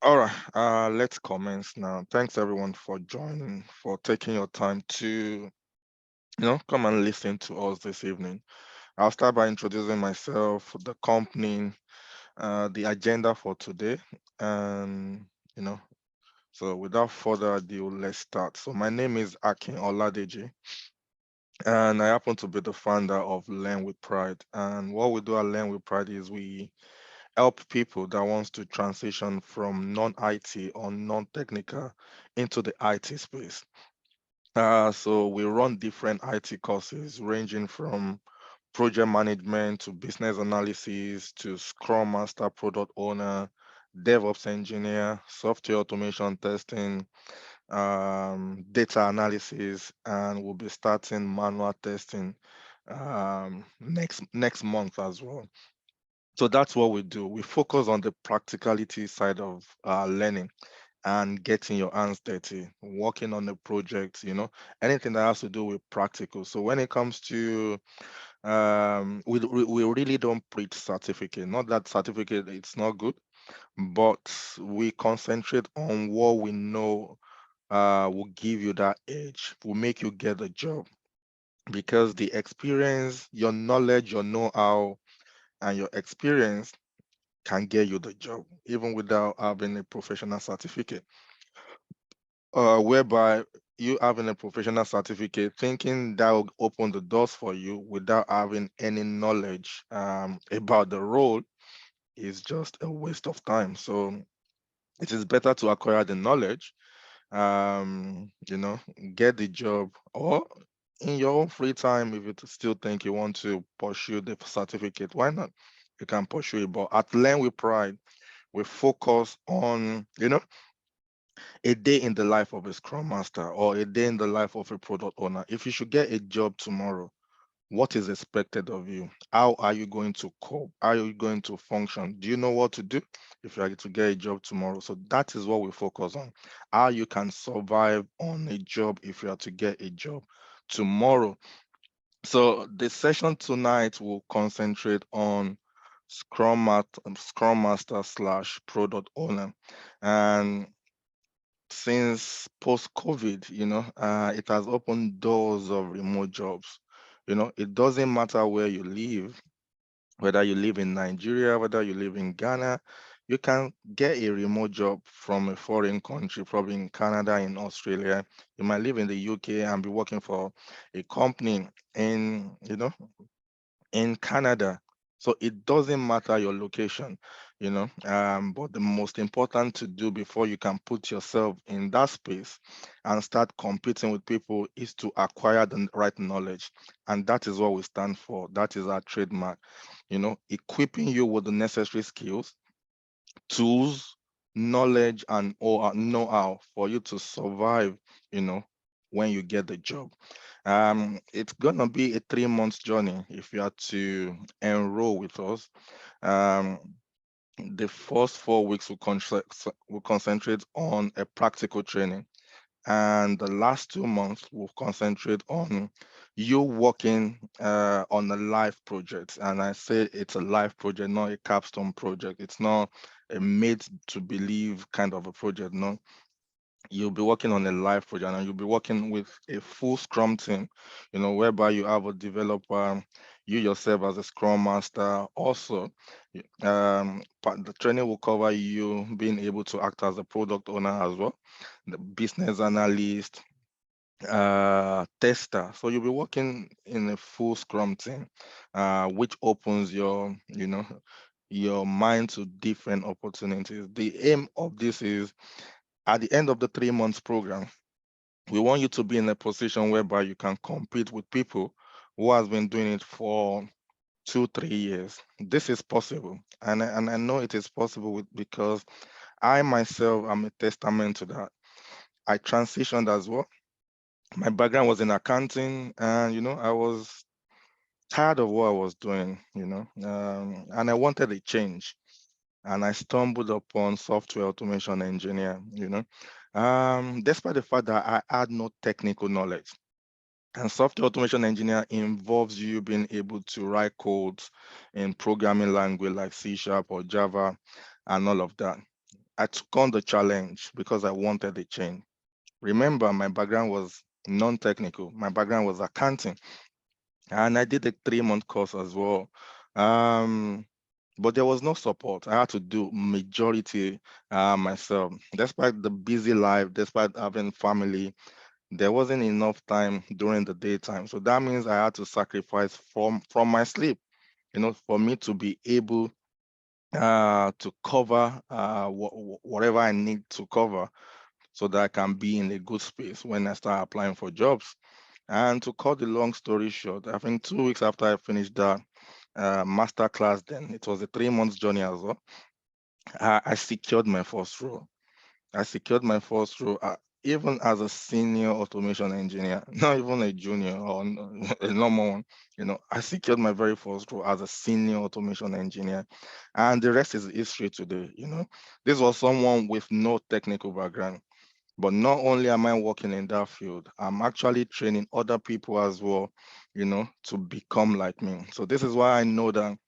All right, let's commence now. Thanks everyone for joining, for taking your time to, come and listen to us this evening. I'll start by introducing myself, the company, the agenda for today, and you know. So without further ado, let's start. So my name is Akin Oladeji, and I happen to be the founder of Learn with Pride. And what we do at Learn with Pride is we help people that wants to transition from non-IT or non-technical into the IT space. So we run different IT courses ranging from project management to business analysis to Scrum Master, product owner, DevOps engineer, software automation testing, data analysis, and we'll be starting manual testing next month as well. So that's what we do. We focus on the practicality side of learning and getting your hands dirty, working on the project, anything that has to do with practical. So when it comes to, we really don't preach certificate. Not that certificate, it's not good, but we concentrate on what we know will give you that edge, will make you get the job. Because the experience, your knowledge, your know-how, and your experience can get you the job, even without having a professional certificate. Whereby you having a professional certificate, thinking that will open the doors for you without having any knowledge about the role is just a waste of time. So it is better to acquire the knowledge, you know, get the job, or in your own free time, if you still think you want to pursue the certificate, why not? You can pursue it. But at Learn with Pride, we focus on, a day in the life of a scrum master or a day in the life of a product owner. If you should get a job tomorrow, what is expected of you? How are you going to cope? How are you going to function? Do you know what to do if you are to get a job tomorrow? So that is what we focus on. How you can survive on a job if you are to get a job tomorrow. So the session tonight will concentrate on Scrum Master slash product owner. And since post COVID, it has opened doors of remote jobs. It doesn't matter where you live, whether you live in Nigeria, whether you live in Ghana, you can get a remote job from a foreign country, probably in Canada, in Australia. You might live in the UK and be working for a company in Canada. So it doesn't matter your location, but the most important to do before you can put yourself in that space and start competing with people is to acquire the right knowledge. And that is what we stand for. That is our trademark, equipping you with the necessary skills, tools, knowledge, and or know-how for you to survive, you know, when you get the job. It's gonna be a 3 months journey if you are to enroll with us. Um, the first 4 weeks will concentrate on a practical training, and the last 2 months will concentrate on you working on a live project. And I say it's a live project, not a capstone project. It's not a made to believe kind of a project. No, you'll be working on a live project and you'll be working with a full Scrum team, whereby you have a developer, you yourself as a Scrum Master. Also, the training will cover you being able to act as a product owner as well, the business analyst, tester. So you'll be working in a full Scrum team, which opens your mind to different opportunities. The aim of this is at the end of the 3 months program, we want you to be in a position whereby you can compete with people who has been doing it for 2, 3 years. This is possible, and I know it is possible because I myself am a testament to that. I transitioned as well. My background was in accounting, and I was tired of what I was doing, and I wanted a change. And I stumbled upon software automation engineer, despite the fact that I had no technical knowledge. And software automation engineer involves you being able to write codes in programming language like C# or Java and all of that. I took on the challenge because I wanted a change. Remember, my background was non-technical. My background was accounting, and I did a 3-month course as well. Um, but there was no support. I had to do majority myself. Despite the busy life, despite having family, there wasn't enough time during the daytime. So that means I had to sacrifice from my sleep, for me to be able to cover whatever I need to cover so that I can be in a good space when I start applying for jobs. And to cut the long story short, I think 2 weeks after I finished that master class, then it was a 3 months journey as well. I secured my first role. I secured my first role, even as a senior automation engineer, not even a junior or a normal one. I secured my very first role as a senior automation engineer, and the rest is history today. This was someone with no technical background, but not only am I working in that field, I'm actually training other people as well, to become like me. So this is why I know that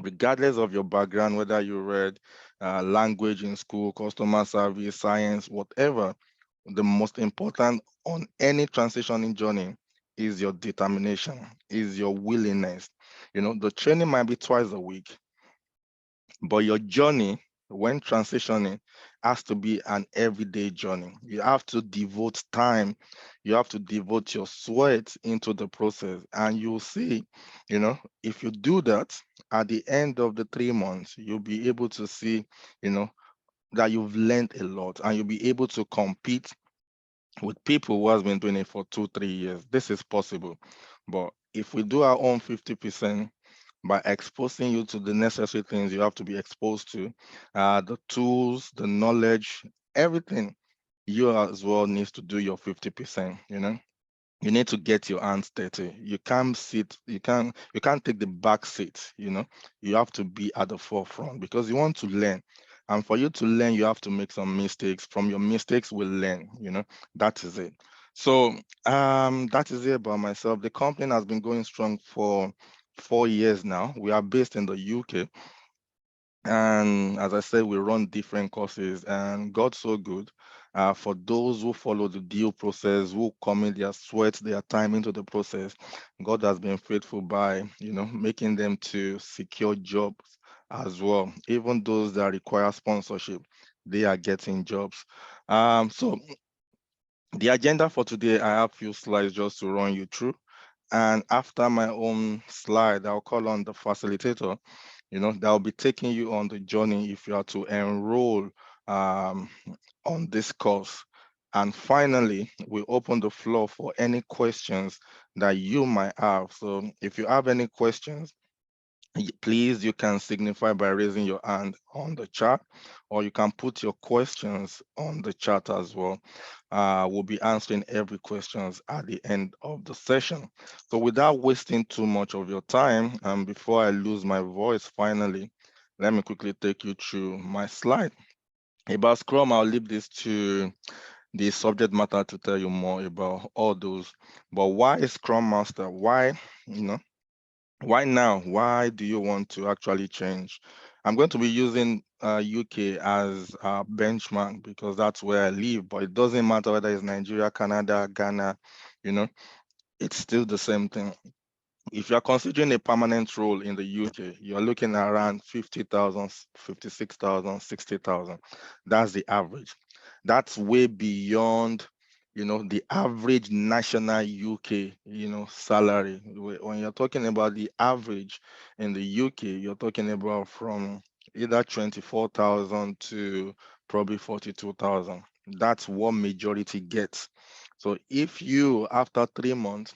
regardless of your background, whether you read language in school, customer service, science, whatever, the most important on any transitioning journey is your determination, is your willingness. The training might be twice a week, but your journey when transitioning has to be an everyday journey. You have to devote time, you have to devote your sweat into the process. And you'll see, if you do that, at the end of the 3 months, you'll be able to see, you know, that you've learned a lot and you'll be able to compete with people who has been doing it for 2, 3 years. This is possible. But if we do our own 50%, by exposing you to the necessary things you have to be exposed to, the tools, the knowledge, everything, you as well needs to do your 50%. You need to get your hands dirty. You can't sit, you can't take the back seat. You have to be at the forefront because you want to learn. And for you to learn, you have to make some mistakes. From your mistakes, we'll learn. That is it. So that is it about myself. The company has been going strong for 4 years now. We are based in the UK. And as I said, we run different courses, and God's so good. For those who follow the deal process, who commit their sweat, their time into the process, God has been faithful by, making them to secure jobs as well. Even those that require sponsorship, they are getting jobs. So the agenda for today, I have few slides just to run you through. And after my own slide, I'll call on the facilitator, that will be taking you on the journey if you are to enroll um, on this course. And finally, we open the floor for any questions that you might have. So if you have any questions, please, you can signify by raising your hand on the chat, or you can put your questions on the chat as well. We'll be answering every questions at the end of the session. So without wasting too much of your time, and before I lose my voice finally, let me quickly take you through my slide. About Scrum, I'll leave this to the subject matter to tell you more about all those. But why Scrum Master? Why, you know, why now? Why do you want to actually change? I'm going to be using UK as a benchmark because that's where I live, but it doesn't matter whether it's Nigeria, Canada, Ghana, you know, it's still the same thing. If you're considering a permanent role in the UK, you're looking at around 50,000, 56,000, 60,000. That's the average. That's way beyond, the average national UK, salary. When you're talking about the average in the UK, you're talking about from either 24,000 to probably 42,000. That's what majority gets. So if you, after 3 months,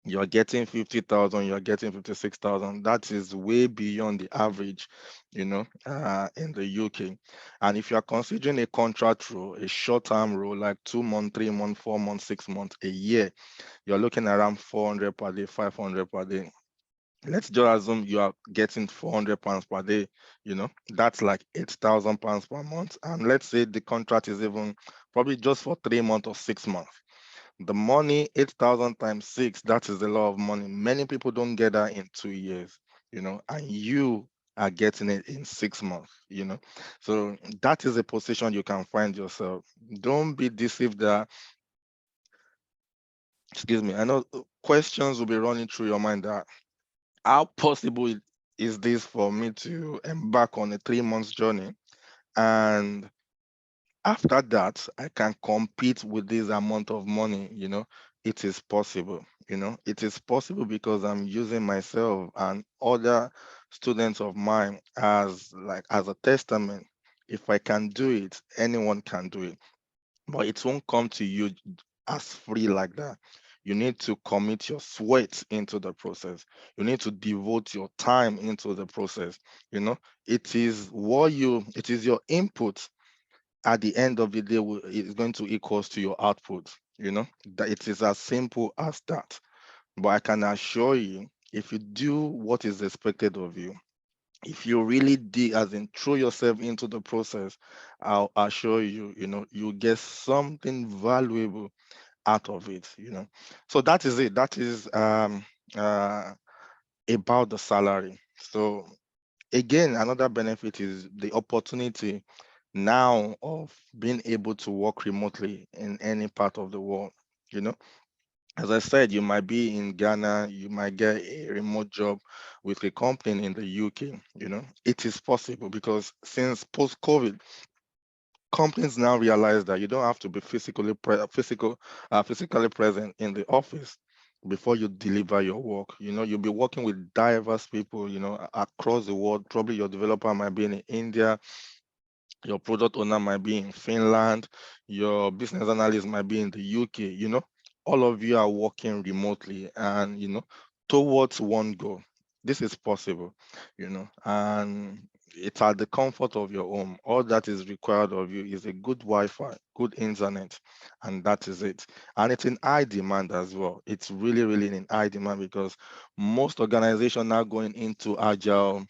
you're getting 50,000, you're getting 56,000. That is way beyond the average, in the UK. And if you're considering a contract role, a short-term role, like 2 months, 3 months, 4 months, 6 months, a year, you're looking around 400 per day, 500 per day. Let's just assume you are getting 400 pounds per day, that's like 8,000 pounds per month. And let's say the contract is even probably just for 3 months or 6 months. The money, 8,000 times six, that is a lot of money. Many people don't get that in 2 years, and you are getting it in 6 months, So that is a position you can find yourself. Don't be deceived that, excuse me, I know questions will be running through your mind that how possible is this for me to embark on a 3 months journey, and after that I can compete with this amount of money. It is possible. It is possible because I'm using myself and other students of mine as a testament. If I can do it, anyone can do it, but it won't come to you as free like that. You need to commit your sweat into the process. You need to devote your time into the process. you know it is your input at the end of the day is going to equals to your output. That it is as simple as that. But I can assure you, if you do what is expected of you, if you really dig, as in throw yourself into the process, I'll assure you, you get something valuable out of it. So that is it. That is uh about the salary. So again, another benefit is the opportunity now of being able to work remotely in any part of the world. You know, as I said, you might be in Ghana, you might get a remote job with a company in the UK. It is possible because since post-COVID, companies now realize that you don't have to be physically present in the office before you deliver your work. You'll be working with diverse people, across the world. Probably your developer might be in India, your product owner might be in Finland, your business analyst might be in the UK. All of you are working remotely and, towards one goal. This is possible, and it's at the comfort of your home. All that is required of you is a good Wi-Fi, good internet, and that is it. And it's in high demand as well. It's really, really in high demand because most organizations now going into agile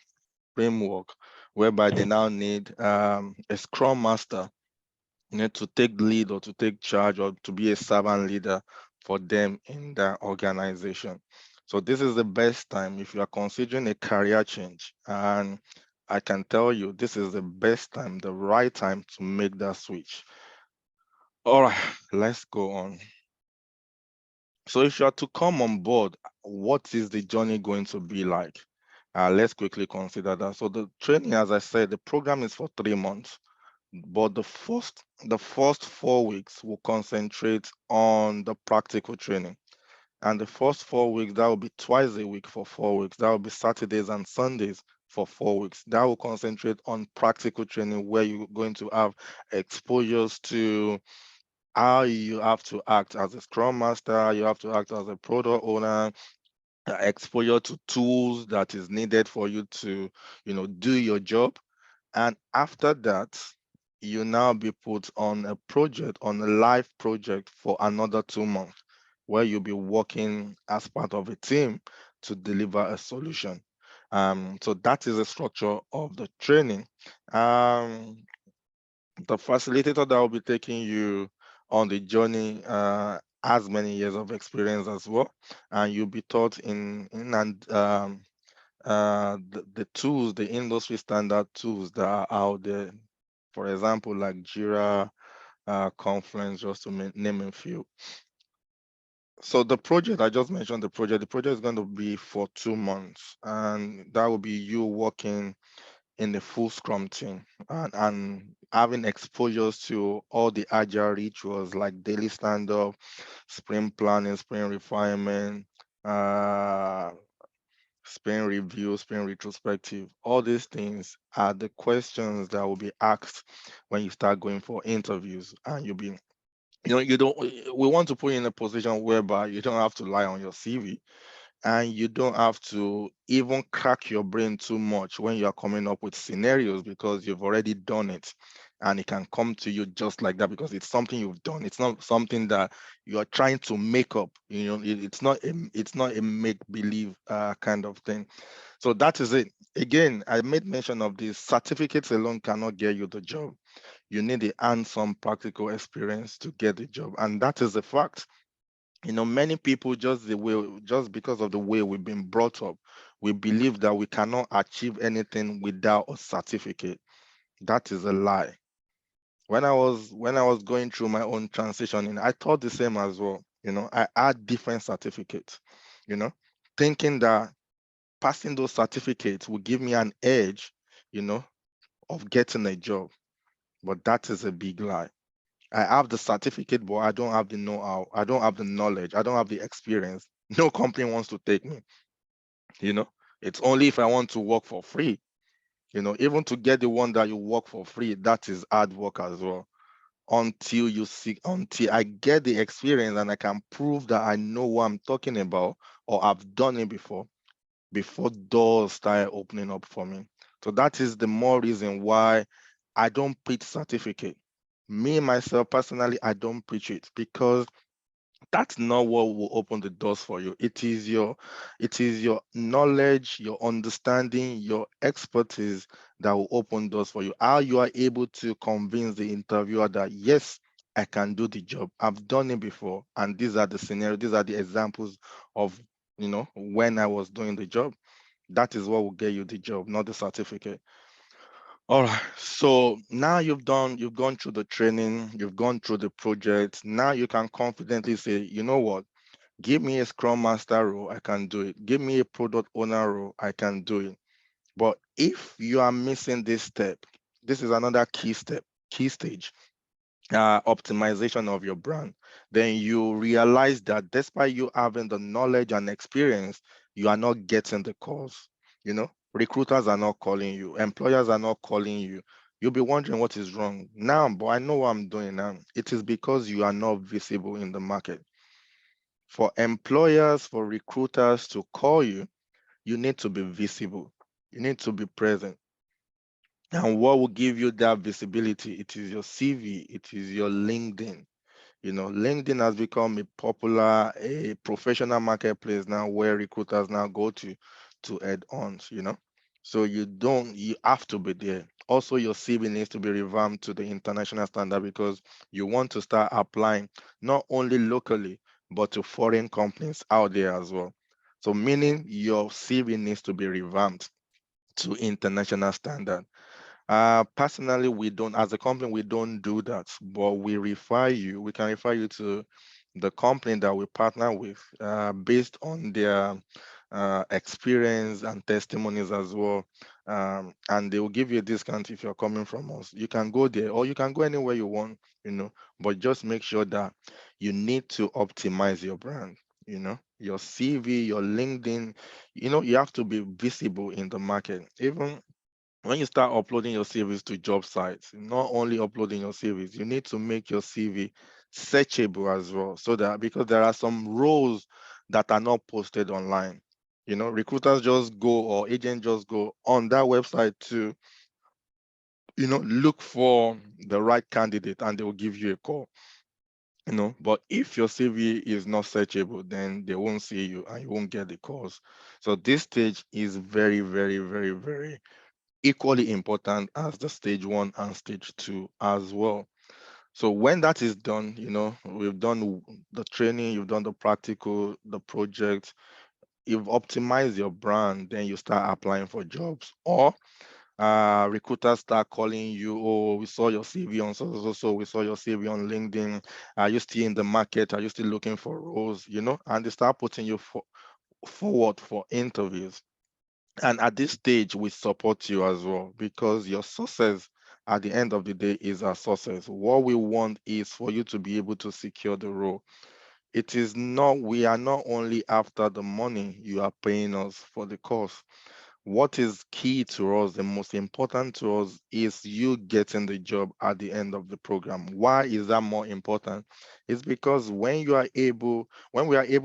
framework, whereby they now need a scrum master, to take lead or to take charge or to be a servant leader for them in their organization. So this is the best time if you are considering a career change. And I can tell you, this is the best time, the right time to make that switch. All right, let's go on. So if you are to come on board, what is the journey going to be like? Let's quickly consider that. So the training, as I said, the program is for 3 months, but the first 4 weeks will concentrate on the practical training. And the first 4 weeks, that will be twice a week for 4 weeks. That will be Saturdays and Sundays for 4 weeks. That will concentrate on practical training where you're going to have exposures to how you have to act as a scrum master, you have to act as a product owner, exposure to tools that is needed for you to, do your job. And after that, you now be put on a project, on a live project for another 2 months, where you'll be working as part of a team to deliver a solution. So that is the structure of the training. Um, the facilitator that will be taking you on the journey has many years of experience as well, and you'll be taught in and the tools, the industry standard tools that are out there. For example, like Jira, Confluence, just to name a few. So the project I just mentioned, the project is going to be for 2 months, and that will be you working in the full Scrum team and having exposures to all the agile rituals like daily stand-up, sprint planning, sprint refinement, uh, sprint review, sprint retrospective. All these things are the questions that will be asked when you start going for interviews, and you'll be, you don't. We want to put you in a position whereby you don't have to lie on your CV, and you don't have to even crack your brain too much when you are coming up with scenarios because you've already done it, and it can come to you just like that because it's something you've done. It's not something that you are trying to make up. It's not a make believe kind of thing. So that is it. Again, I made mention of this. Certificates alone cannot get you the job. You need the hands-on practical experience to get the job, and that is a fact. Many people, just because of the way we've been brought up, We believe that we cannot achieve anything without a certificate. That is a lie. When I was going through my own transitioning, I thought the same as well. I had different certificates, you know, thinking that passing those certificates would give me an edge, you know, of getting a job. But that is a big lie. I have the certificate, but I don't have the know-how. I don't have the knowledge. I don't have the experience. No company wants to take me, you know. It's only if I want to work for free, even to get the one that you work for free, that is hard work as well. Until I get the experience and I can prove that I know what I'm talking about or I've done it before doors start opening up for me. So that is the more reason why I don't preach certificate. Me myself personally, I don't preach it because that's not what will open the doors for you. It is your knowledge, your understanding, your expertise that will open doors for you. How you are able to convince the interviewer that yes, I can do the job. I've done it before, and these are the scenarios, these are the examples of when I was doing the job. That is what will get you the job, not the certificate. All right. So now you've gone through the training, you've gone through the project. Now you can confidently say, you know what? Give me a Scrum Master role, I can do it. Give me a product owner role, I can do it. But if you are missing this step, this is another key stage, optimization of your brand. Then you realize that despite you having the knowledge and experience, you are not getting the calls. Recruiters are not calling you, employers are not calling you. You'll be wondering what is wrong now, but I know what I'm doing now. It is because you are not visible in the market. For employers, for recruiters to call you, you need to be visible. You need to be present. And what will give you that visibility? It is your CV, it is your LinkedIn. LinkedIn has become a professional marketplace now where recruiters now go to add ons. So you have to be there. Also, your CV needs to be revamped to the international standard because you want to start applying not only locally, but to foreign companies out there as well. So meaning your CV needs to be revamped to international standard. Personally, we don't, as a company, we don't do that, but we can refer you to the company that we partner with, based on their experience and testimonies as well. And they will give you a discount if you're coming from us. You can go there or you can go anywhere you want, but just make sure that you need to optimize your brand, your CV, your LinkedIn, you have to be visible in the market. Even when you start uploading your CVs to job sites, not only uploading your CVs, you need to make your CV searchable as well. So that because there are some roles that are not posted online. Recruiters just go or agents just go on that website to, look for the right candidate and they will give you a call. But if your CV is not searchable, then they won't see you and you won't get the calls. So this stage is very, very, very, very equally important as the stage one and stage two as well. So when that is done, we've done the training, you've done the practical, the project, you've optimized your brand, then you start applying for jobs. Or recruiters start calling you, oh, we saw your CV on so, we saw your CV on LinkedIn. Are you still in the market? Are you still looking for roles? And they start putting you forward for interviews. And at this stage, we support you as well because your success at the end of the day is our success. What we want is for you to be able to secure the role. We are not only after the money you are paying us for the course. What is key to us, the most important to us, is you getting the job at the end of the program. Why is that more important? It's because when we are able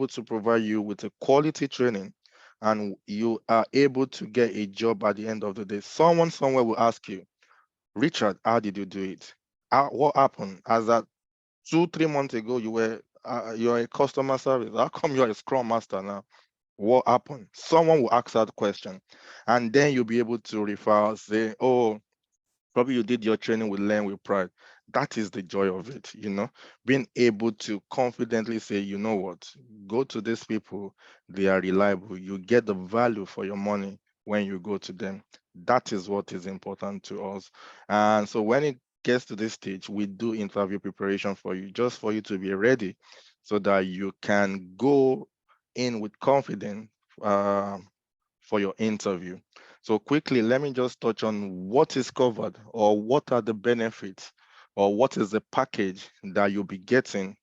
to provide you with a quality training and you are able to get a job at the end of the day, someone somewhere will ask you, Richard, how did you do it? What happened? As that 2, 3 months ago, you're a customer service. How come you're a Scrum Master now? What happened? Someone will ask that question, and then you'll be able to refer, say, oh, Probably you did your training with Learn with Pride. That is the joy of it, being able to confidently say, you know what, go to these people, they are reliable. You get the value for your money when you go to them. That is what is important to us. And so when it gets to this stage, we do interview preparation for you, just for you to be ready so that you can go in with confidence uh, for your interview. So quickly, let me just touch on what is covered or what are the benefits or what is the package that you'll be getting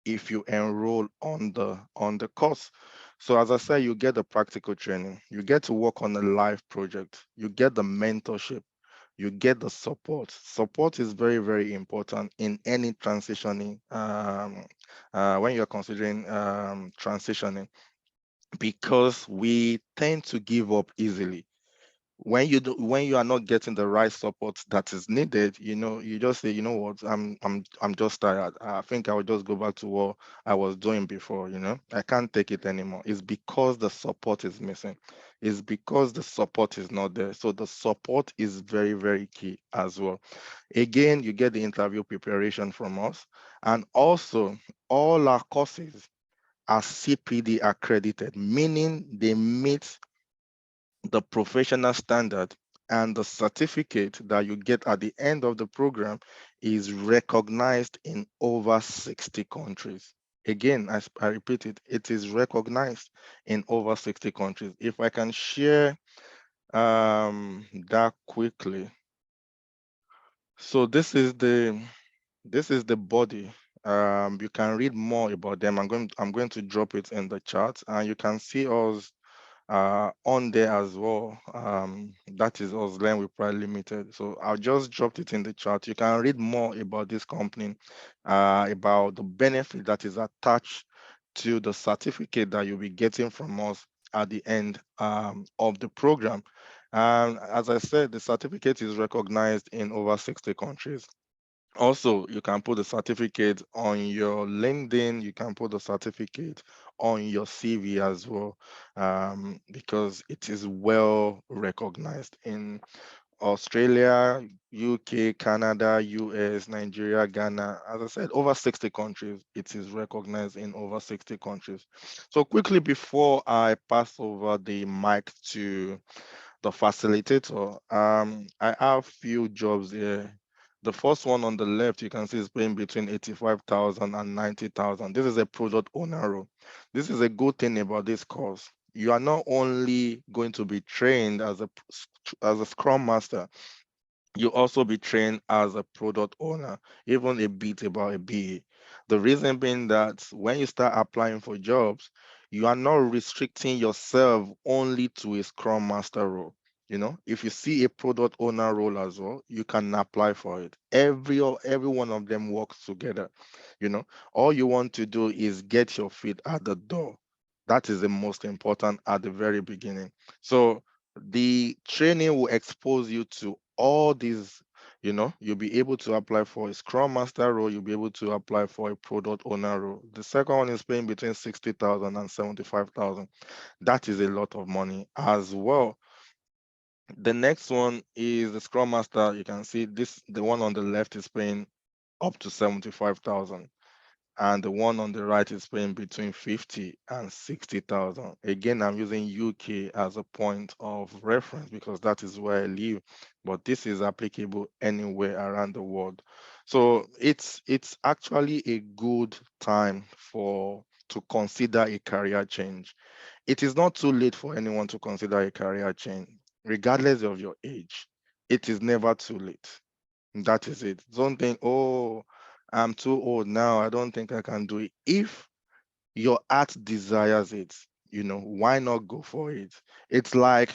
if you enroll on the course. So as I said, you get the practical training, you get to work on a live project, you get the mentorship, you get the support. Support is very, very important in any transitioning when you're considering transitioning, because we tend to give up easily when you are not getting the right support that is needed. You just say, you know what, I'm just tired. I think I will just go back to what I was doing before. I can't take it anymore. It's because the support is missing. It's because the support is not there. So the support is very, very key as well. Again, you get the interview preparation from us, and also all our courses are CPD accredited, meaning they meet the professional standard, and the certificate that you get at the end of the program is recognized in over 60 countries. Again, I repeat it, it is recognized in over 60 countries. If I can share that quickly. So this is the body. You can read more about them. I'm going to drop it in the chat, and you can see us on there as well. That is us, Learn with Pride Limited. So I'll just dropped it in the chat. You can read more about this company, about the benefit that is attached to the certificate that you'll be getting from us at the end of the program. And as I said, the certificate is recognized in over 60 countries. Also, you can put the certificate on your LinkedIn. You can put the certificate on your CV as well, because it is well recognized in Australia, UK, Canada, US, Nigeria, Ghana. As I said, over 60 countries. It is recognized in over 60 countries. So quickly, before I pass over the mic to the facilitator, I have few jobs here. The first one on the left, you can see is paying between 85,000 and 90,000. This is a product owner role. This is a good thing about this course. You are not only going to be trained as a Scrum Master, you also be trained as a product owner, even a bit about a BA. The reason being that when you start applying for jobs, you are not restricting yourself only to a Scrum Master role. If you see a product owner role as well, you can apply for it. Every one of them works together. All you want to do is get your feet at the door. That is the most important at the very beginning. So the training will expose you to all these. You'll be able to apply for a Scrum Master role. You'll be able to apply for a product owner role. The second one is paying between 60,000 and 75,000. That is a lot of money as well. The next one is the Scrum Master. You can see the one on the left is paying up to 75,000, and the one on the right is paying between 50 and 60,000. Again, I'm using UK as a point of reference because that is where I live, but this is applicable anywhere around the world. So it's actually a good time to consider a career change. It is not too late for anyone to consider a career change, regardless of your age. It is never too late. That is it. Don't think, oh, I'm too old now, I don't think I can do it. If your heart desires it, why not go for it? It's like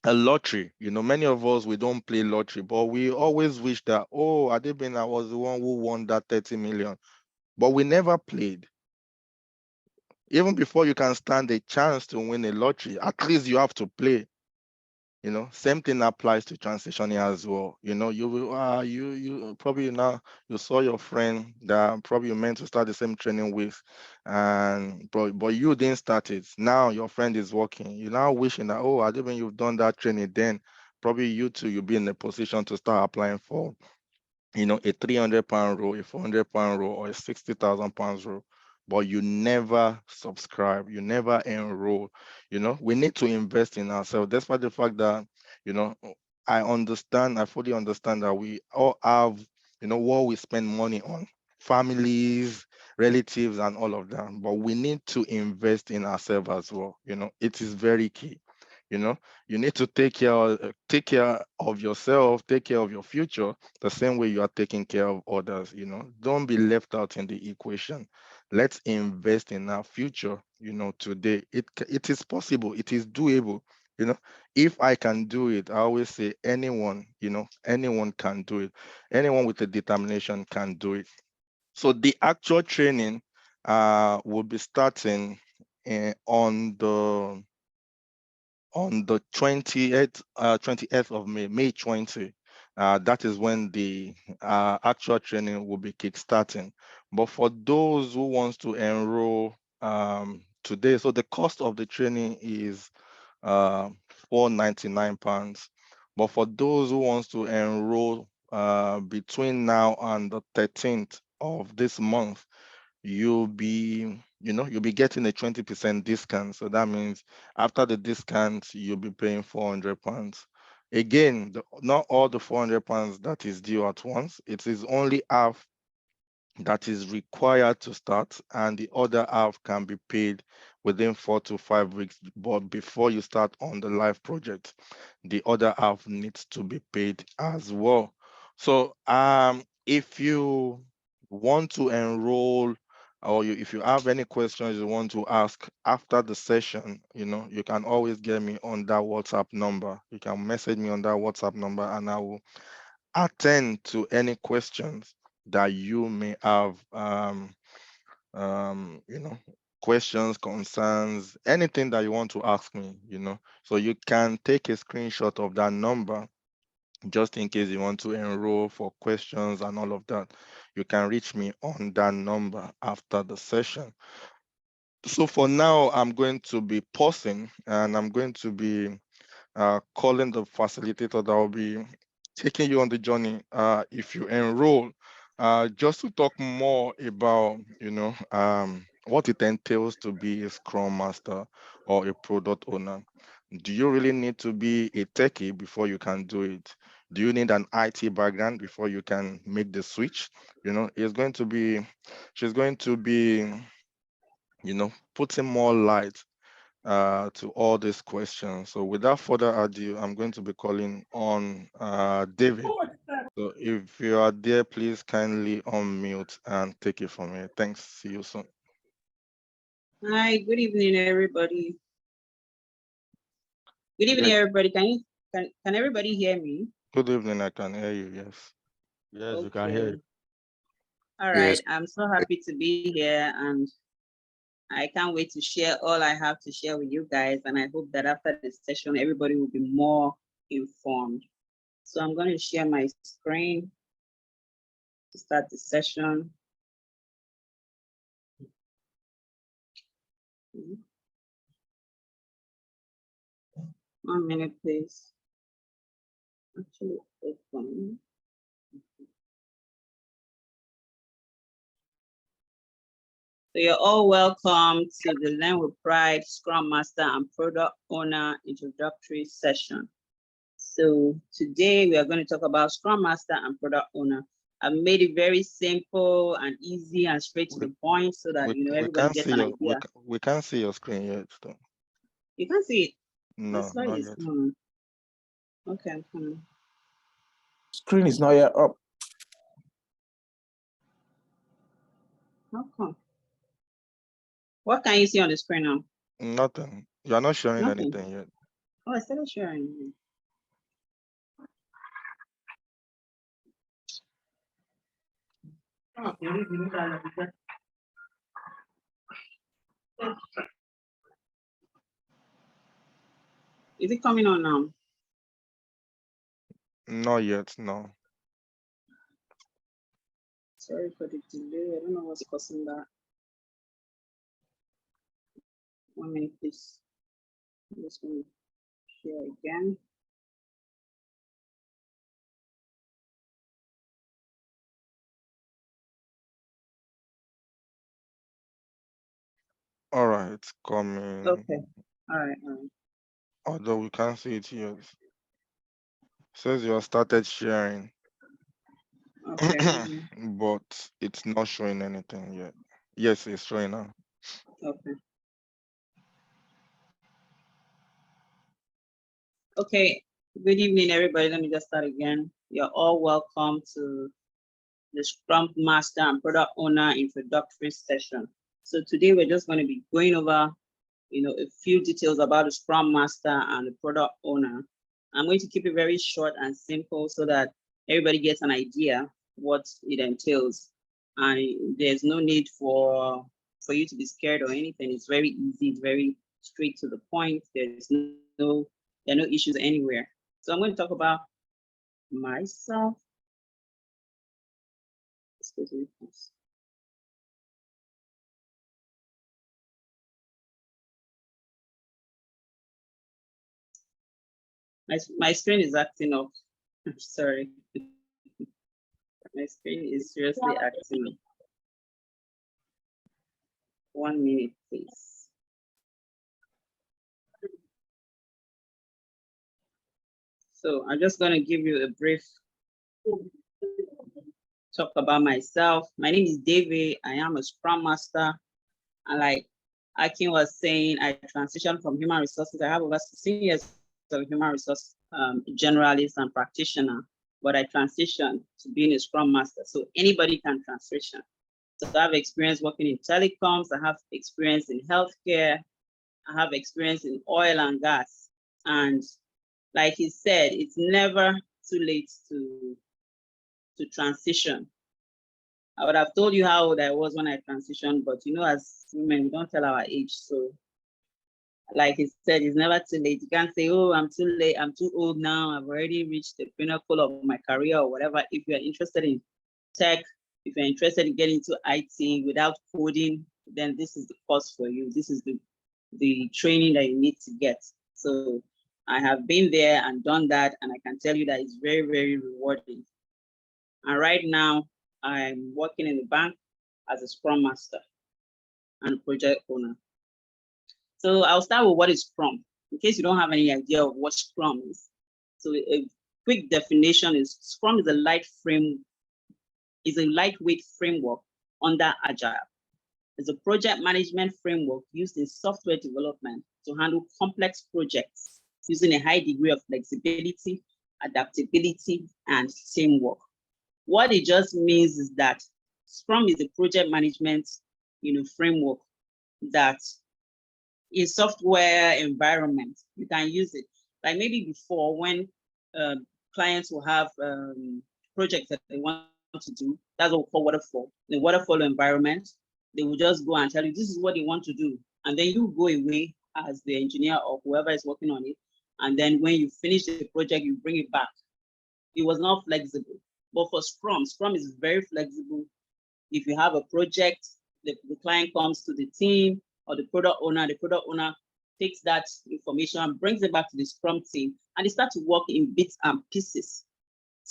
a lottery. Many of us, we don't play lottery, but we always wish that, oh, Adebina was the one who won that 30 million. But we never played. Even before you can stand a chance to win a lottery, at least you have to play. Same thing applies to transitioning as well. You will you probably now you saw your friend that probably you meant to start the same training with, and but you didn't start it. Now your friend is working. You're now wishing that, oh, I didn't you've done that training then. probably you too, you'll be in a position to start applying for, you know, a 300 pound role, a 400 pound role, or a 60,000 pounds role, but you never subscribe, you never enroll. You know, we need to invest in ourselves, despite the fact that, you know, I fully understand that we all have, you know, what we spend money on, families, relatives, and all of that. But we need to invest in ourselves as well. You know, it is very key. You know, you need to take care of yourself, take care of your future, the same way you are taking care of others. You know, don't be left out in the equation. Let's invest in our future. You know, today it is possible, it is doable. You know, if I can do it, I always say anyone, you know, anyone can do it. Anyone with a determination can do it. So the actual training will be starting on the 20th of May, May 20. That is when the actual training will be kickstarting. But for those who wants to enroll today, so the cost of the training is uh, 499 pounds. But for those who wants to enroll between now and the 13th of this month, you'll be getting a 20% discount. So that means after the discount, you'll be paying 400 pounds. Again, not all the 400 pounds that is due at once. It is only half that is required to start, and the other half can be paid within 4 to 5 weeks. But before you start on the live project, the other half needs to be paid as well. So if you want to enroll, or if you have any questions you want to ask after the session, you know, you can always get me on that WhatsApp number. You can message me on that WhatsApp number, and I will attend to any questions that you may have. You know, questions, concerns, anything that you want to ask me, you know. So you can take a screenshot of that number just in case you want to enroll for questions and all of that. You can reach me on that number after the session. So for now, I'm going to be pausing, and I'm going to be calling the facilitator that will be taking you on the journey if you enroll, just to talk more about, you know, what it entails to be a Scrum Master or a product owner. Do you really need to be a techie before you can do it? Do you need an IT background before you can make the switch? You know, she's going to be, you know, putting more light to all these questions. So without further ado, I'm going to be calling on David. So if you are there, please kindly unmute and take it from here. Thanks. See you soon. Hi, good evening, everybody. Good evening, everybody. Can everybody hear me? Good evening. I can hear you. Yes. Yes, we can hear you. All right. Yes. I'm so happy to be here, and I can't wait to share all I have to share with you guys. And I hope that after this session, everybody will be more informed. So I'm going to share my screen to start the session. 1 minute, please. Actually, open. So you're all welcome to the Learn with Pride Scrum Master and Product Owner introductory session. So today we are going to talk about Scrum Master and Product Owner. I've made it very simple and easy and straight to the point so that everybody gets an idea. We can't see your screen yet, though. You can't see it? No, not yet. Okay, I'm coming. Screen is not yet up. How come? What can you see on the screen now? Nothing. You are not showing anything yet. Oh, I started sharing. Oh, is it coming on now? Not yet, no. Sorry for the delay. I don't know what's causing that. 1 minute, please. I'm just going to share again. All right, it's coming. Okay. All right. Although we can't see it yet. Says you have started sharing, Okay. but it's not showing anything yet. Yes, it's showing now. Okay. Okay. Good evening, everybody. Let me just start again. You're all welcome to the Scrum Master and Product Owner introductory session. So today we're just going to be going over, a few details about the Scrum Master and the Product Owner. I'm going to keep it very short and simple so that everybody gets an idea what it entails. And there's no need for you to be scared or anything. It's very easy. It's very straight to the point. There are no issues anywhere. So I'm going to talk about myself. Excuse me, please. My screen is acting up. I'm sorry. My screen is seriously acting up. 1 minute, please. So I'm just going to give you a brief talk about myself. My name is David. I am a Scrum Master. And like Akin was saying, I transitioned from human resources. I have over 16 years of human resource generalist and practitioner, but I transitioned to being a Scrum Master. So anybody can transition. So I have experience working in telecoms. I have experience in healthcare. I have experience in oil and gas. And like he said, it's never too late to transition. I would have told you how old I was when I transitioned, but as women, we don't tell our age. So like he said, it's never too late. You can't say, oh, I'm too late, I'm too old now, I've already reached the pinnacle of my career or whatever. If you're interested in tech, if you're interested in getting into IT without coding, then this is the course for you. This is the training that you need to get. So I have been there and done that, and I can tell you that it's very, very rewarding. And right now, I'm working in the bank as a Scrum Master and project owner. So I'll start with what is Scrum, in case you don't have any idea of what Scrum is. So a quick definition is Scrum is a lightweight framework under Agile. It's a project management framework used in software development to handle complex projects using a high degree of flexibility, adaptability, and teamwork. What it just means is that Scrum is a project management, framework that in software environment, you can use it. Like maybe before, when clients will have projects that they want to do, that's what we call waterfall. The waterfall environment, they will just go and tell you, this is what they want to do. And then you go away as the engineer or whoever is working on it. And then when you finish the project, you bring it back. It was not flexible. But for Scrum is very flexible. If you have a project, the client comes to the team or the product owner takes that information and brings it back to the Scrum team, and they start to work in bits and pieces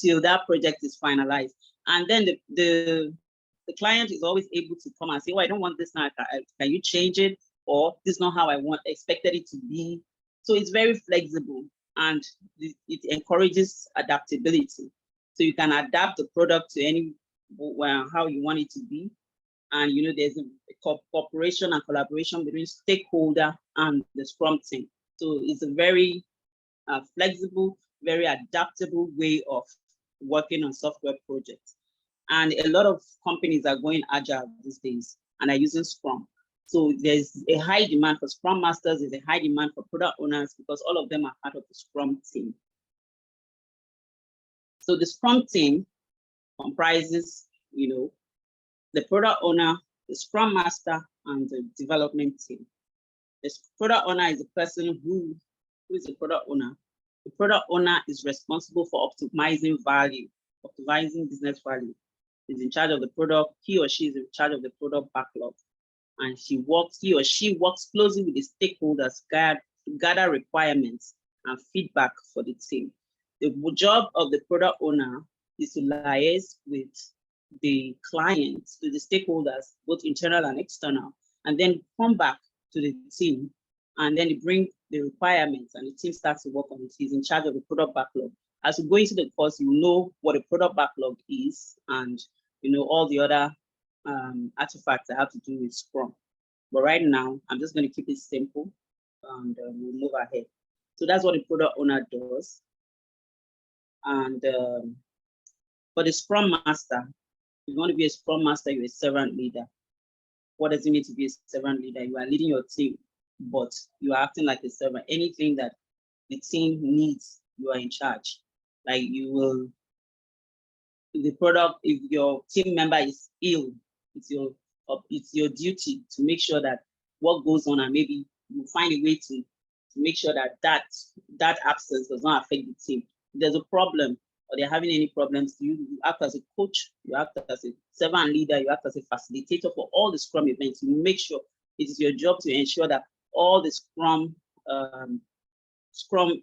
till that project is finalized. And then the client is always able to come and say, oh, I don't want this now. Can you change it? Or this is not how I expected it to be. So it's very flexible, and it encourages adaptability. So you can adapt the product to how you want it to be. And there's a cooperation and collaboration between stakeholder and the Scrum team. So it's a very flexible, very adaptable way of working on software projects. And a lot of companies are going agile these days and are using Scrum. So there's a high demand for Scrum Masters, there's a high demand for product owners because all of them are part of the Scrum team. So the Scrum team comprises, the product owner, the Scrum Master, and the development team. The product owner is the person who is the product owner. The product owner is responsible for optimizing business value. He's in charge of the product. He or she is in charge of the product backlog. And he or she works closely with the stakeholders to gather requirements and feedback for the team. The job of the product owner is to liaise with the clients, with the stakeholders, both internal and external, and then come back to the team, and then they bring the requirements and the team starts to work on it. He's in charge of the product backlog. As you go into the course, you know what a product backlog is and you know all the other artifacts that have to do with Scrum. But right now, I'm just going to keep it simple and we'll move ahead. So that's what the product owner does. And for the Scrum Master, if you want to be a Scrum Master, you're a servant leader. What does it mean to be a servant leader? You are leading your team, but you are acting like a servant. Anything that the team needs, you are in charge. Like you will, if your team member is ill, it's your duty to make sure that what goes on, and maybe you find a way to make sure that absence does not affect the team. If there's a problem or they're having any problems, you act as a coach, you act as a servant leader, you act as a facilitator for all the Scrum events. You make sure it is your job to ensure that all the Scrum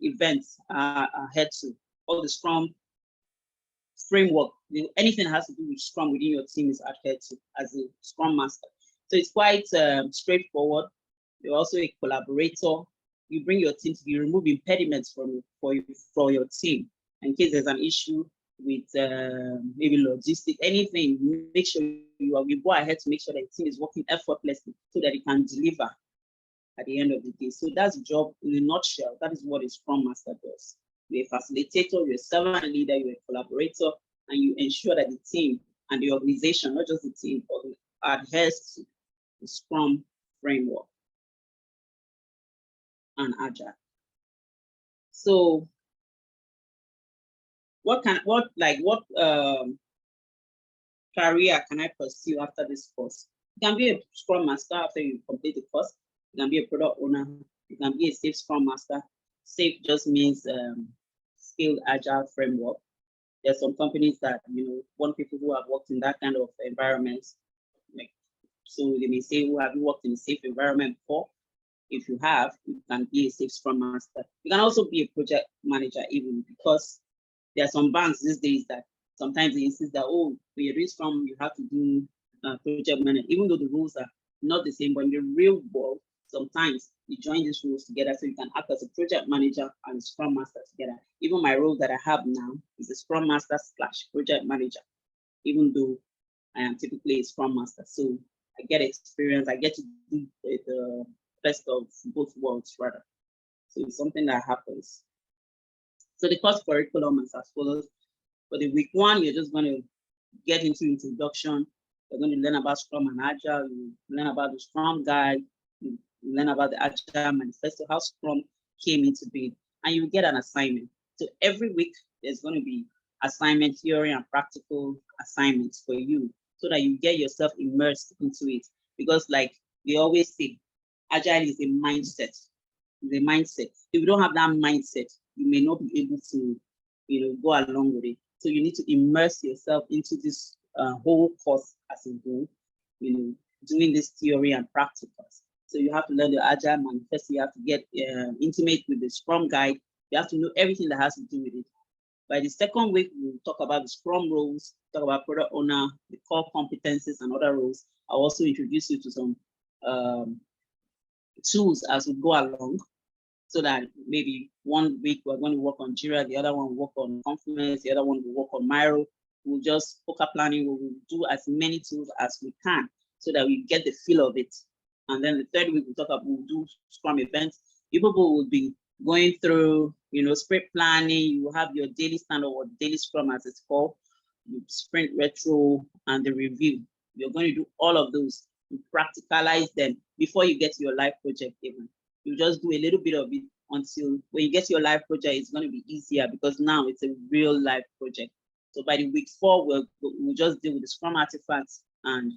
events are held to, all the Scrum framework, anything that has to do with Scrum within your team is adhered to as a Scrum Master. So it's quite straightforward. You're also a collaborator. You bring your team together, you remove impediments for your team. In case there's an issue with maybe logistics, anything, make sure you go ahead to make sure that the team is working effortlessly so that it can deliver at the end of the day. So that's the job in a nutshell. That is what a Scrum Master does. You're a facilitator, you're a servant leader, you're a collaborator, and you ensure that the team and the organization, not just the team, but adheres to the Scrum framework and Agile. So what career can I pursue after this course? You can be a Scrum Master after you complete the course. You can be a product owner. You can be a safe Scrum Master. Safe just means skilled Agile framework. There's some companies that want people who have worked in that kind of environment. So they may say, "Have you worked in a safe environment before?" If you have, you can be a safe Scrum Master. You can also be a project manager, even because there are some banks these days that sometimes they insist that, oh, when you're doing Scrum, you have to do project management, even though the rules are not the same. But in the real world, sometimes you join these rules together so you can act as a project manager and Scrum Master together. Even my role that I have now is a Scrum Master / project manager, even though I am typically a Scrum Master. So I get experience, I get to do the best of both worlds, rather. So it's something that happens. So the course curriculum is as follows. For the week 1, you're just going to get into introduction. You're going to learn about Scrum and Agile. You learn about the Scrum Guide. You learn about the Agile Manifesto, how Scrum came into being, and you get an assignment. So every week, there's going to be assignment, theory and practical assignments for you so that you get yourself immersed into it. Because like we always say, Agile is a mindset. It's a mindset. If you don't have that mindset, you may not be able to, go along with it. So you need to immerse yourself into this whole course as a whole, doing this theory and practicals. So you have to learn the Agile Manifesto. You have to get intimate with the Scrum Guide. You have to know everything that has to do with it. By the second week, we'll talk about the Scrum roles, talk about product owner, the core competencies and other roles. I'll also introduce you to some tools as we go along, so that maybe one week we're going to work on Jira, the other one will work on Confluence, the other one will work on Miro. We'll just focus planning, we will do as many tools as we can so that we get the feel of it. And then the third week we'll do Scrum events. People will be going through, sprint planning. You will have your daily standard or daily Scrum as it's called, sprint retro and the review. You're going to do all of those. You practicalize them before you get to your live project even. You just do a little bit of it until when you get to your live project, it's going to be easier because now it's a real life project. So by the week 4, we'll just deal with the Scrum artifacts and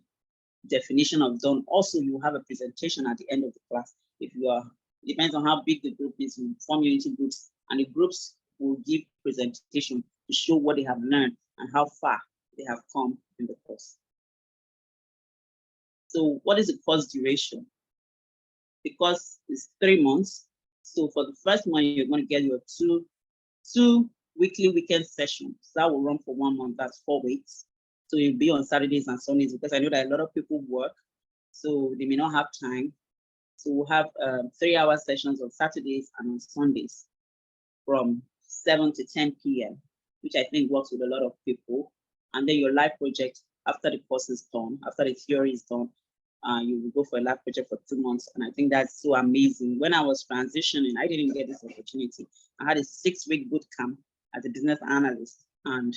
definition of done. Also, you have a presentation at the end of the class. If you are, depends on how big the group is, we form you into groups, and the groups will give presentation to show what they have learned and how far they have come in the course. So what is the course duration? The course is 3 months. So for the first one, you're going to get your two weekly weekend sessions. That will run for 1 month. That's 4 weeks. So you'll be on Saturdays and Sundays because I know that a lot of people work, so they may not have time So we'll have 3-hour sessions on Saturdays and on Sundays from 7 to 10 p.m., which I think works with a lot of people. And then your live project, after the course is done, after the theory is done, you will go for a live project for 2 months. And I think that's so amazing. When I was transitioning, I didn't get this opportunity. I had a 6-week boot camp as a business analyst, and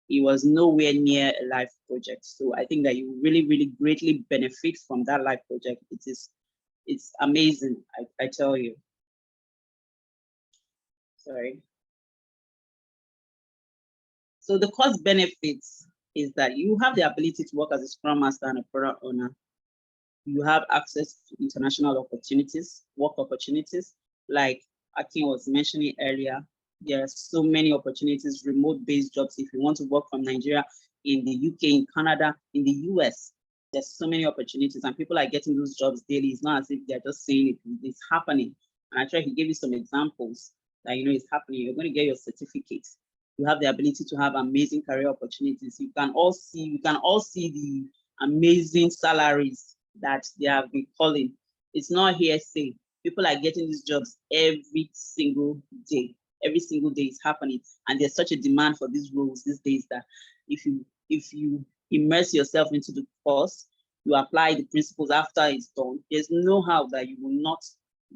it was nowhere near a live project. So I think that you really, really greatly benefit from that live project. It's amazing, I tell you. Sorry. So the cost benefits is that you have the ability to work as a Scrum Master and a product owner. You have access to international opportunities, work opportunities, like Akin was mentioning earlier. There are so many opportunities, remote-based jobs. If you want to work from Nigeria, in the UK, in Canada, in the US, there's so many opportunities, and people are getting those jobs daily. It's not as if they're just saying it, it's happening. And I try to give you some examples that you know it's happening. You're going to get your certificate. You have the ability to have amazing career opportunities. We can all see the amazing salaries that they have been calling. It's not hearsay. People are getting these jobs every single day. Every single day is happening, and there's such a demand for these roles these days that if you immerse yourself into the course, you apply the principles after it's done, there's no how that you will not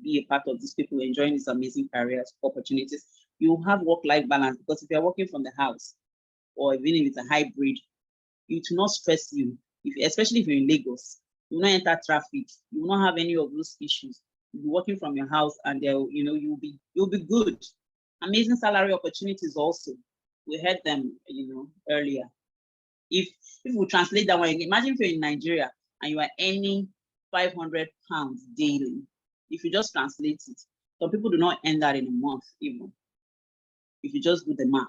be a part of these people enjoying these amazing careers opportunities. You have work-life balance, because if you're working from the house, or even if it's a hybrid, it will not stress you. Especially if you're in Lagos, you will not enter traffic, you will not have any of those issues. You'll be working from your house, and you'll be good. Amazing salary opportunities also. We heard them, earlier. If we translate that one, imagine if you're in Nigeria and you are earning 500 pounds daily. If you just translate it, some people do not earn that in a month even, if you just do the math.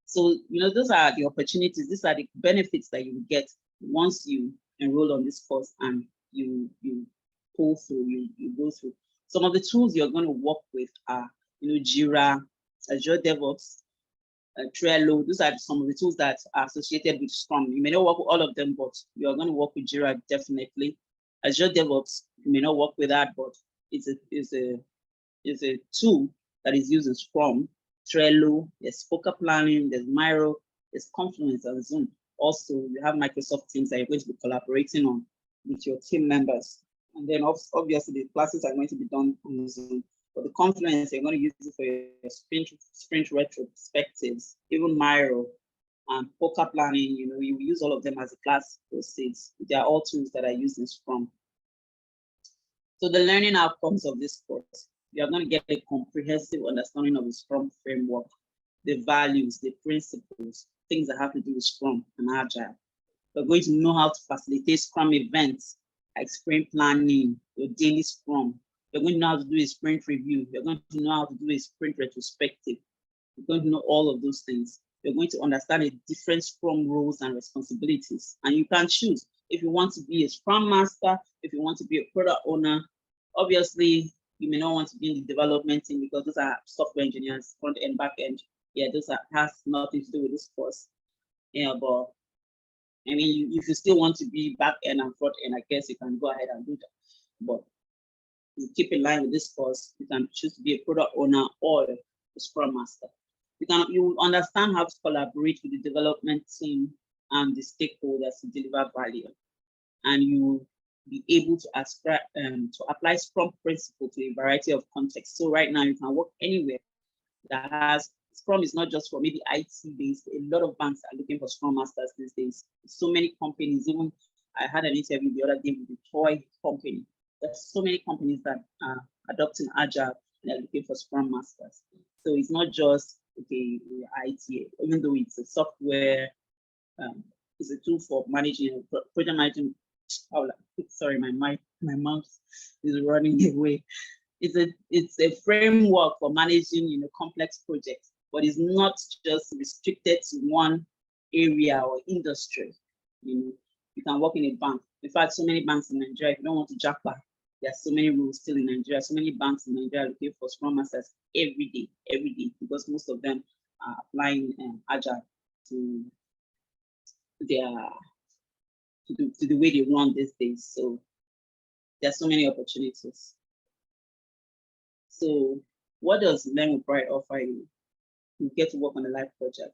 So, those are the opportunities, these are the benefits that you will get once you enroll on this course and you pull through, you go through. Some of the tools you're going to work with are, Jira, Azure DevOps, Trello. Those are some of the tools that are associated with Scrum. You may not work with all of them, but you're going to work with Jira definitely. Azure DevOps, you may not work with that, but it's a tool that is used in Scrum. Trello, there's Poker Planning, there's Miro, there's Confluence and Zoom. Also, you have Microsoft Teams that you're going to be collaborating on with your team members. And then obviously the classes are going to be done on Zoom. For the Confluence, you're going to use it for your sprint retrospectives, even Miro and Poker Planning. You use all of them as the class proceeds. They are all tools that are used in Scrum. So the learning outcomes of this course, you are going to get a comprehensive understanding of the Scrum framework, the values, the principles, things that have to do with Scrum and Agile. You're going to know how to facilitate Scrum events, like sprint planning, your daily Scrum. You're going to know how to do a sprint review. You're going to know how to do a sprint retrospective. You're going to know all of those things. You're going to understand the different Scrum roles and responsibilities. And you can choose if you want to be a Scrum Master, if you want to be a product owner. Obviously, you may not want to be in the development team because those are software engineers, front end, back end. Yeah, has nothing to do with this course. Yeah, but I mean, if you still want to be back end and front end, I guess you can go ahead and do that. But you keep in line with this course, you can choose to be a product owner or a Scrum Master. You will understand how to collaborate with the development team and the stakeholders to deliver value, and you will be able to apply Scrum principle to a variety of contexts. So right now you can work anywhere that has Scrum. Is not just for maybe IT based. A lot of banks are looking for Scrum Masters these days. So many companies, even I had an interview the other day with a toy company. There's so many companies that are adopting Agile and are looking for Scrum Masters. So it's not just IT, even though it's a software, it's a tool for managing project management. Sorry, my mouse is running away. It's a framework for managing complex projects, but it's not just restricted to one area or industry. You can work in a bank. In fact, so many banks in Nigeria, if you don't want to jackpot, there are so many rules still in Nigeria. So many banks in Nigeria are looking for Scrum Masters every day, because most of them are applying Agile to the way they run these days. So There are so many opportunities. So what does Learn with Pride offer you? You get to work on a live project.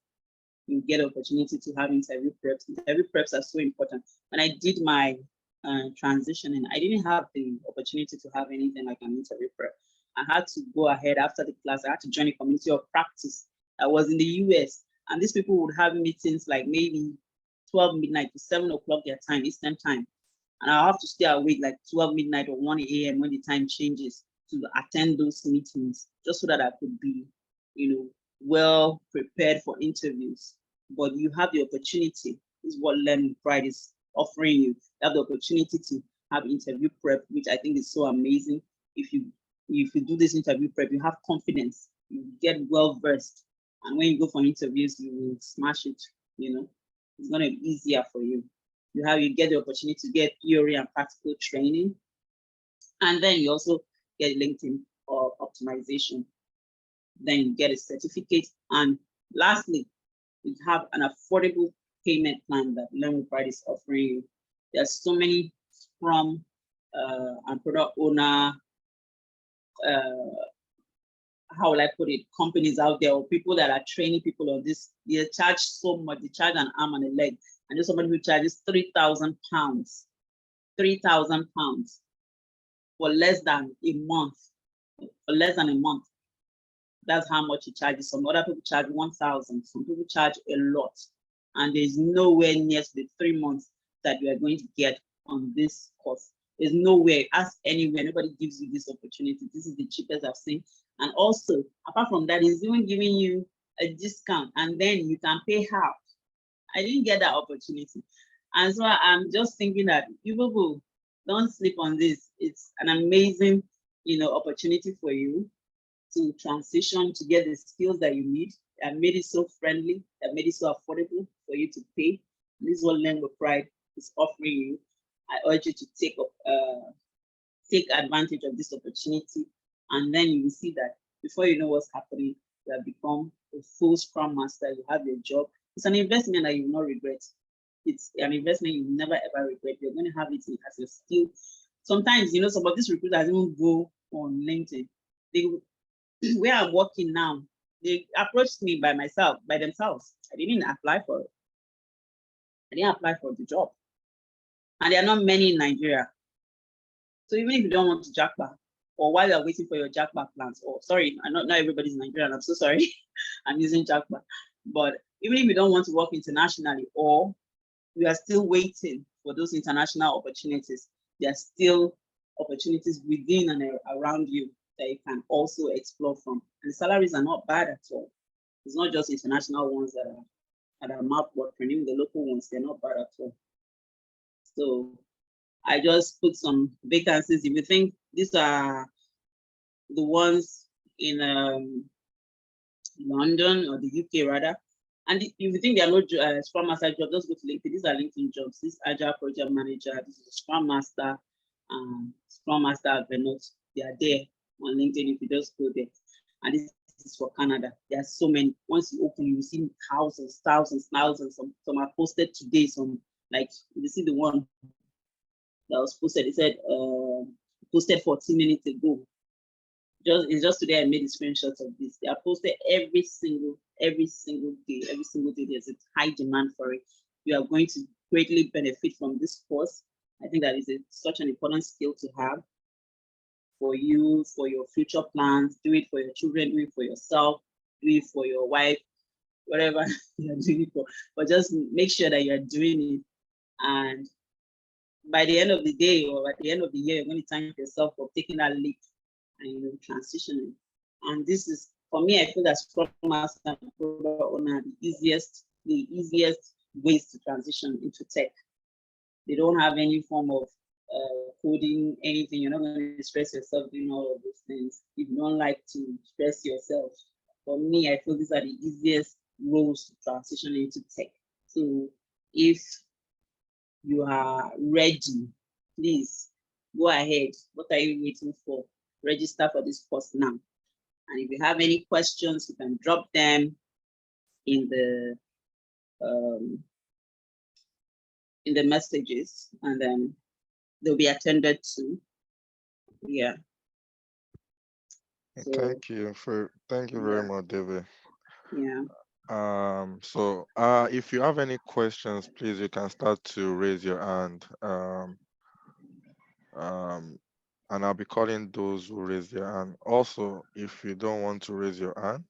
You get an opportunity to have interview preps. Interview preps are so important. When I did my transitioning, I didn't have the opportunity to have anything like an interview prep. I had to go ahead after the class. I had to join a community of practice. I was in the US, and these people would have meetings like maybe 12 midnight to 7 o'clock their time, Eastern time. And I'll have to stay awake like 12 midnight or 1 a.m. when the time changes to attend those meetings, just so that I could be, well prepared for interviews. But you have the opportunity. This is what Learn with Pride is offering you. You have the opportunity to have interview prep, which I think is so amazing. If you do this interview prep, you have confidence, you get well versed, and when you go for interviews, you will smash it. It's going to be easier for you. You get the opportunity to get theory and practical training, and then you also get LinkedIn or optimization. Then you get a certificate, and lastly, you have an affordable payment plan that Learn with Pride is offering you. There's so many Scrum and product owner, how will I put it, companies out there, or people that are training people on this. They charge so much. They charge an arm and a leg. And there's somebody who charges £3,000, £3,000 for less than a month. For less than a month. That's how much he charges. Some other people charge 1,000. Some people charge a lot. And there's nowhere near the 3 months that you are going to get on this course. There's nowhere, ask anywhere, nobody gives you this opportunity. This is the cheapest I've seen. And also, apart from that, he's even giving you a discount, and then you can pay half. I didn't get that opportunity. And so I'm just thinking that you people don't sleep on this. It's an amazing, opportunity for you to transition, to get the skills that you need. That made it so friendly, that made it so affordable for you to pay. This is what Learn with Pride is offering you. I urge you to take advantage of this opportunity, and then you will see that before you know what's happening, you have become a full Scrum Master. You have your job. It's an investment that you will not regret. It's an investment you will never ever regret. You're going to have it as a skill. Sometimes, some of these recruiters even go on LinkedIn. Where I'm working now, they approached me by themselves. I didn't apply for it. I didn't apply for the job. And there are not many in Nigeria. So even if you don't want to jackpot, or while you're waiting for your jackpot plans, or sorry, not everybody's Nigerian, I'm so sorry, I'm using jackpot. But even if you don't want to work internationally, or you are still waiting for those international opportunities, there are still opportunities within and around you that you can also explore from. And the salaries are not bad at all. It's not just international ones that are mouth-watering, even the local ones, they're not bad at all. So I just put some vacancies. If you think these are the ones in London or the UK rather, and if you think there are no Scrum Master jobs, just go to LinkedIn. These are LinkedIn jobs. This is Agile Project Manager. This is a Scrum Master. Scrum Master Venot. They are there on LinkedIn if you just go there. And this is for Canada. There are so many. Once you open, you see thousands. Some are posted today. Some, like, you see the one that was posted. It said posted 14 minutes ago. It's just today I made a screenshot of this. They are posted every single day. Every single day there's a high demand for it. You are going to greatly benefit from this course. I think that is such an important skill to have for you, for your future plans. Do it for your children, do it for yourself, do it for your wife, whatever you're doing it for. But just make sure that you're doing it. And by the end of the day, or at the end of the year, you're going to thank yourself for taking that leap and transitioning. And this is, for me, I feel that Scrum Master and Product Owner are the easiest ways to transition into tech. They don't have any form of coding, anything. You're not going to stress yourself doing all of those things. If you don't like to stress yourself, for me, I feel these are the easiest roles to transition into tech. So if you are ready, please go ahead. What are you waiting for? Register for this course now. And if you have any questions, you can drop them in the messages, and then they'll be attended to. Yeah. And So thank you very yeah, much, David. yeah. If you have any questions, please you can start to raise your hand. Um, and I'll be calling those who raise their hand. Also, if you don't want to raise your hand,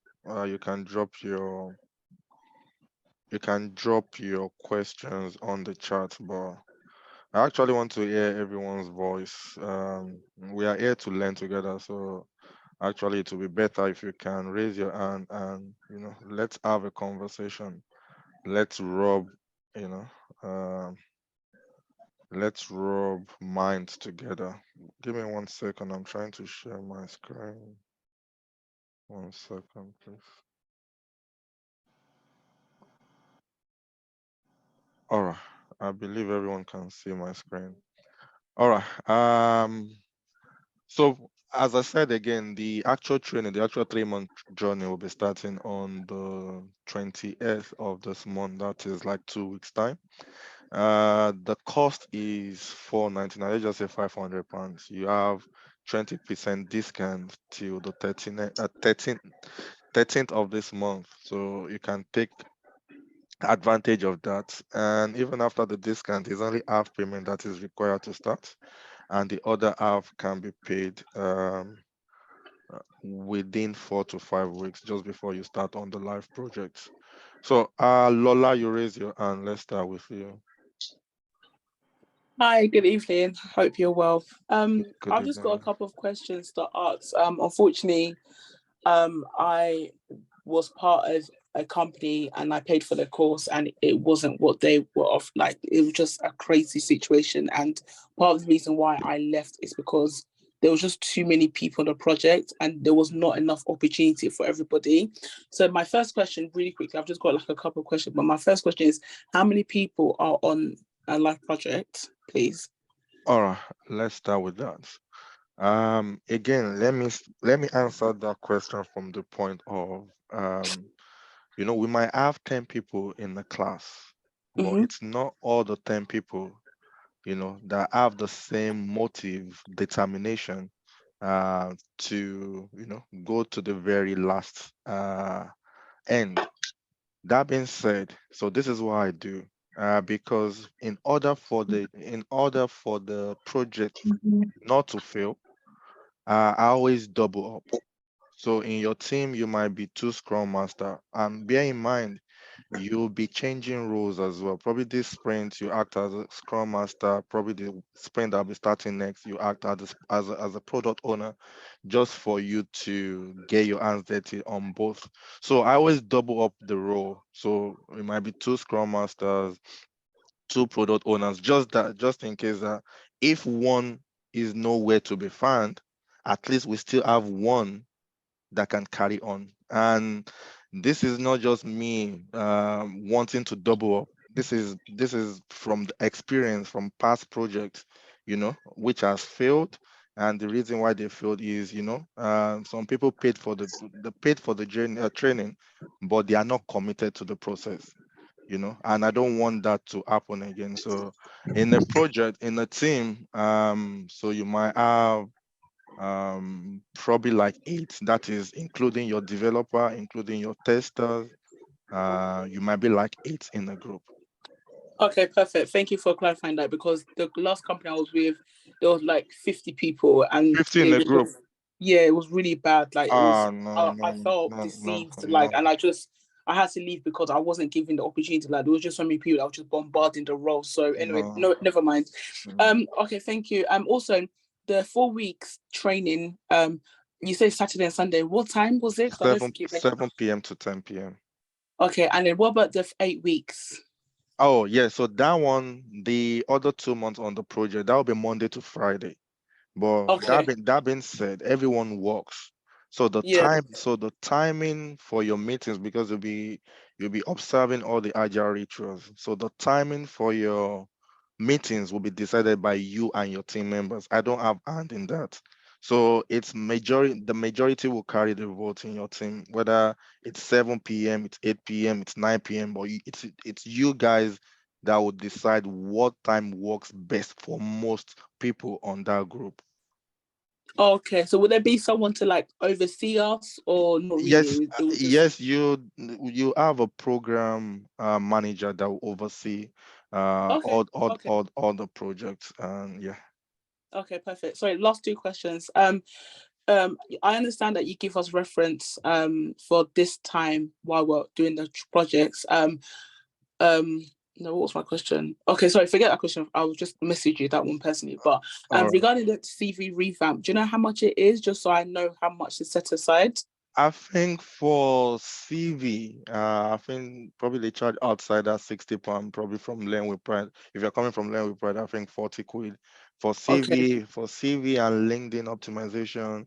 you can drop your questions on the chat. But I actually want to hear everyone's voice. We are here to learn together, so actually it will be better if you can raise your hand and let's have a conversation. Let's rub, you know, um, let's rub minds together. Give me 1 second. I'm trying to share my screen. 1 second, please. All right. I believe everyone can see my screen. All right. So as I said again, the actual training, the actual 3-month journey will be starting on the 20th of this month. That is like 2 weeks time. The cost is 499. Let's just say £500. You have 20% discount till the 13th of this month. So you can take advantage of that. And even after the discount, it's only half payment that is required to start, and the other half can be paid within 4 to 5 weeks, just before you start on the live project. So, Lola, you raise your hand. Let's start with you. Hi, good evening. Hope you're well. Good I've just got a evening. couple of questions to ask. Unfortunately, I was part of a company and I paid for the course and it wasn't what they were off. Like it was just a crazy situation. And part of the reason why I left is because there was just too many people on the project and there was not enough opportunity for everybody. So my first question, really quickly, I've just got like a couple of questions, but my first question is how many people are on a live project, please? All right, let's start with that. Again, let me answer that question from the point of we might have 10 people in the class, but Mm-hmm. it's not all the 10 people, that have the same motive, determination, to, go to the very last end. That being said, so this is what I do. Because in order for the project not to fail, I always double up. So in your team, you might be two scrum master. And bear in mind, you'll be changing roles as well. Probably this sprint, you act as a scrum master. Probably the sprint that'll be starting next, you act as a product owner, just for you to get your hands dirty on both. So I always double up the role. So it might be two scrum masters, two product owners, just in case that if one is nowhere to be found, at least we still have one that can carry on. And this is not just me wanting to double up. This is from the experience from past projects, which has failed. And the reason why they failed is, some people paid for the journey, training, but they are not committed to the process. And I don't want that to happen again. So in a project, in a team, so you might have probably like 8. That is including your developer, including your testers. You might be like 8 in the group. Okay, perfect. Thank you for clarifying that because the last company I was with, there was like 50 people and 50 in it the was group. just, yeah, it was really bad. Like it was, No, I no, felt no, no, deceived, like, no, and I had to leave because I wasn't given the opportunity. Like there was just so many people that were just bombarding the role. So anyway, no, no, never mind. no. Okay, thank you. Also the 4 weeks training, you say Saturday and Sunday. What time was it? 'Cause I don't 7 think you mentioned. 7 p.m. to 10 p.m. Okay, and then what about the 8 weeks? Oh, yeah. So that one, the other 2 months on the project, that will be Monday to Friday. But that Okay, being said, everyone works. So yeah. the timing for your meetings, because you'll be observing all the agile rituals. So the timing for your meetings will be decided by you and your team members. I don't have hand in that. So the majority will carry the vote in your team, whether it's 7 p.m., it's 8 p.m., it's 9 p.m., but it's you guys that will decide what time works best for most people on that group. Okay, so would there be someone to like oversee us, or not really? Yes, It would just yes, you have a program manager that will oversee okay, okay, all the projects, and yeah. okay, perfect. Sorry, last two questions. I understand that you give us reference for this time while we're doing the projects. Um, no, what was my question? Okay, sorry, forget that question. I will just message you that one personally. But All right. regarding the CV revamp, do you know how much it is? Just so I know how much to set aside. I think for CV, I think probably they charge outside at £60, probably from Learn with Pride. If you're coming from Learn with Pride, I think 40 quid. Okay, For CV and LinkedIn optimization,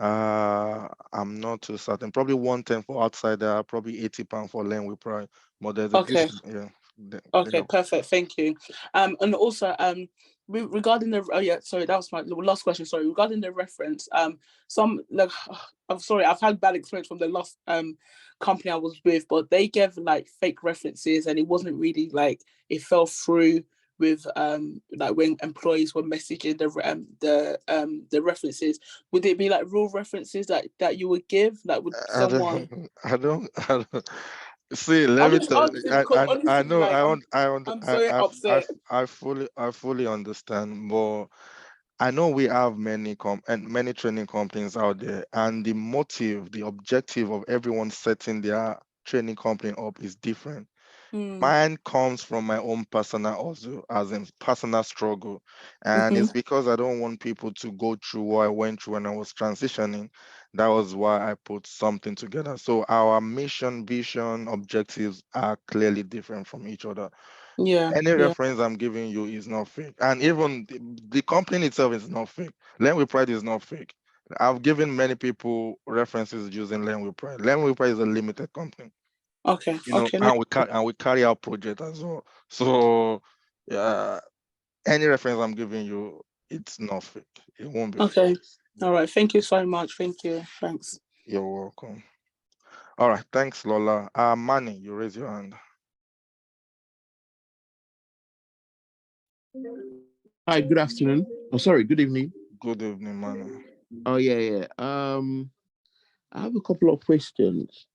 I'm not too certain. Probably 110 for outsider, probably £80 for Learn with Pride. But there's a okay. discount, yeah. They Okay, are, perfect. Thank you. And also, regarding the oh yeah, sorry, that was my last question. Sorry, regarding the reference, some like I'm sorry, I've had bad experience from the last company I was with, but they gave like fake references, and it wasn't really like it fell through with like when employees were messaging the references. Would it be like real references that you would give? Like, would I someone? don't, I don't. See, let I'm me just tell you, asking because I honestly, know, like I'm so upset. I fully understand, but I know we have many and many training companies out there, and the motive, the objective of everyone setting their training company up is different. Mm, Mine comes from my own personal also, as in personal struggle. And hmm. it's because I don't want people to go through what I went through when I was transitioning. That was why I put something together. So our mission, vision, objectives are clearly different from each other. Yeah, Any yeah. reference I'm giving you is not fake. And even the company itself is not fake. Learn with Pride is not fake. I've given many people references using Learn with Pride. Learn with Pride is a limited company, Okay, okay, no, and we carry out project as well. So yeah, any reference I'm giving you, it's not fake. It won't be fake. okay. All right. Thank you so much. Thank you. Thanks. You're welcome. All right, thanks, Lola. Manny, you raise your hand. Hi, good afternoon. Oh, sorry, good evening. Good evening, Manny. Oh, yeah, yeah. I have a couple of questions.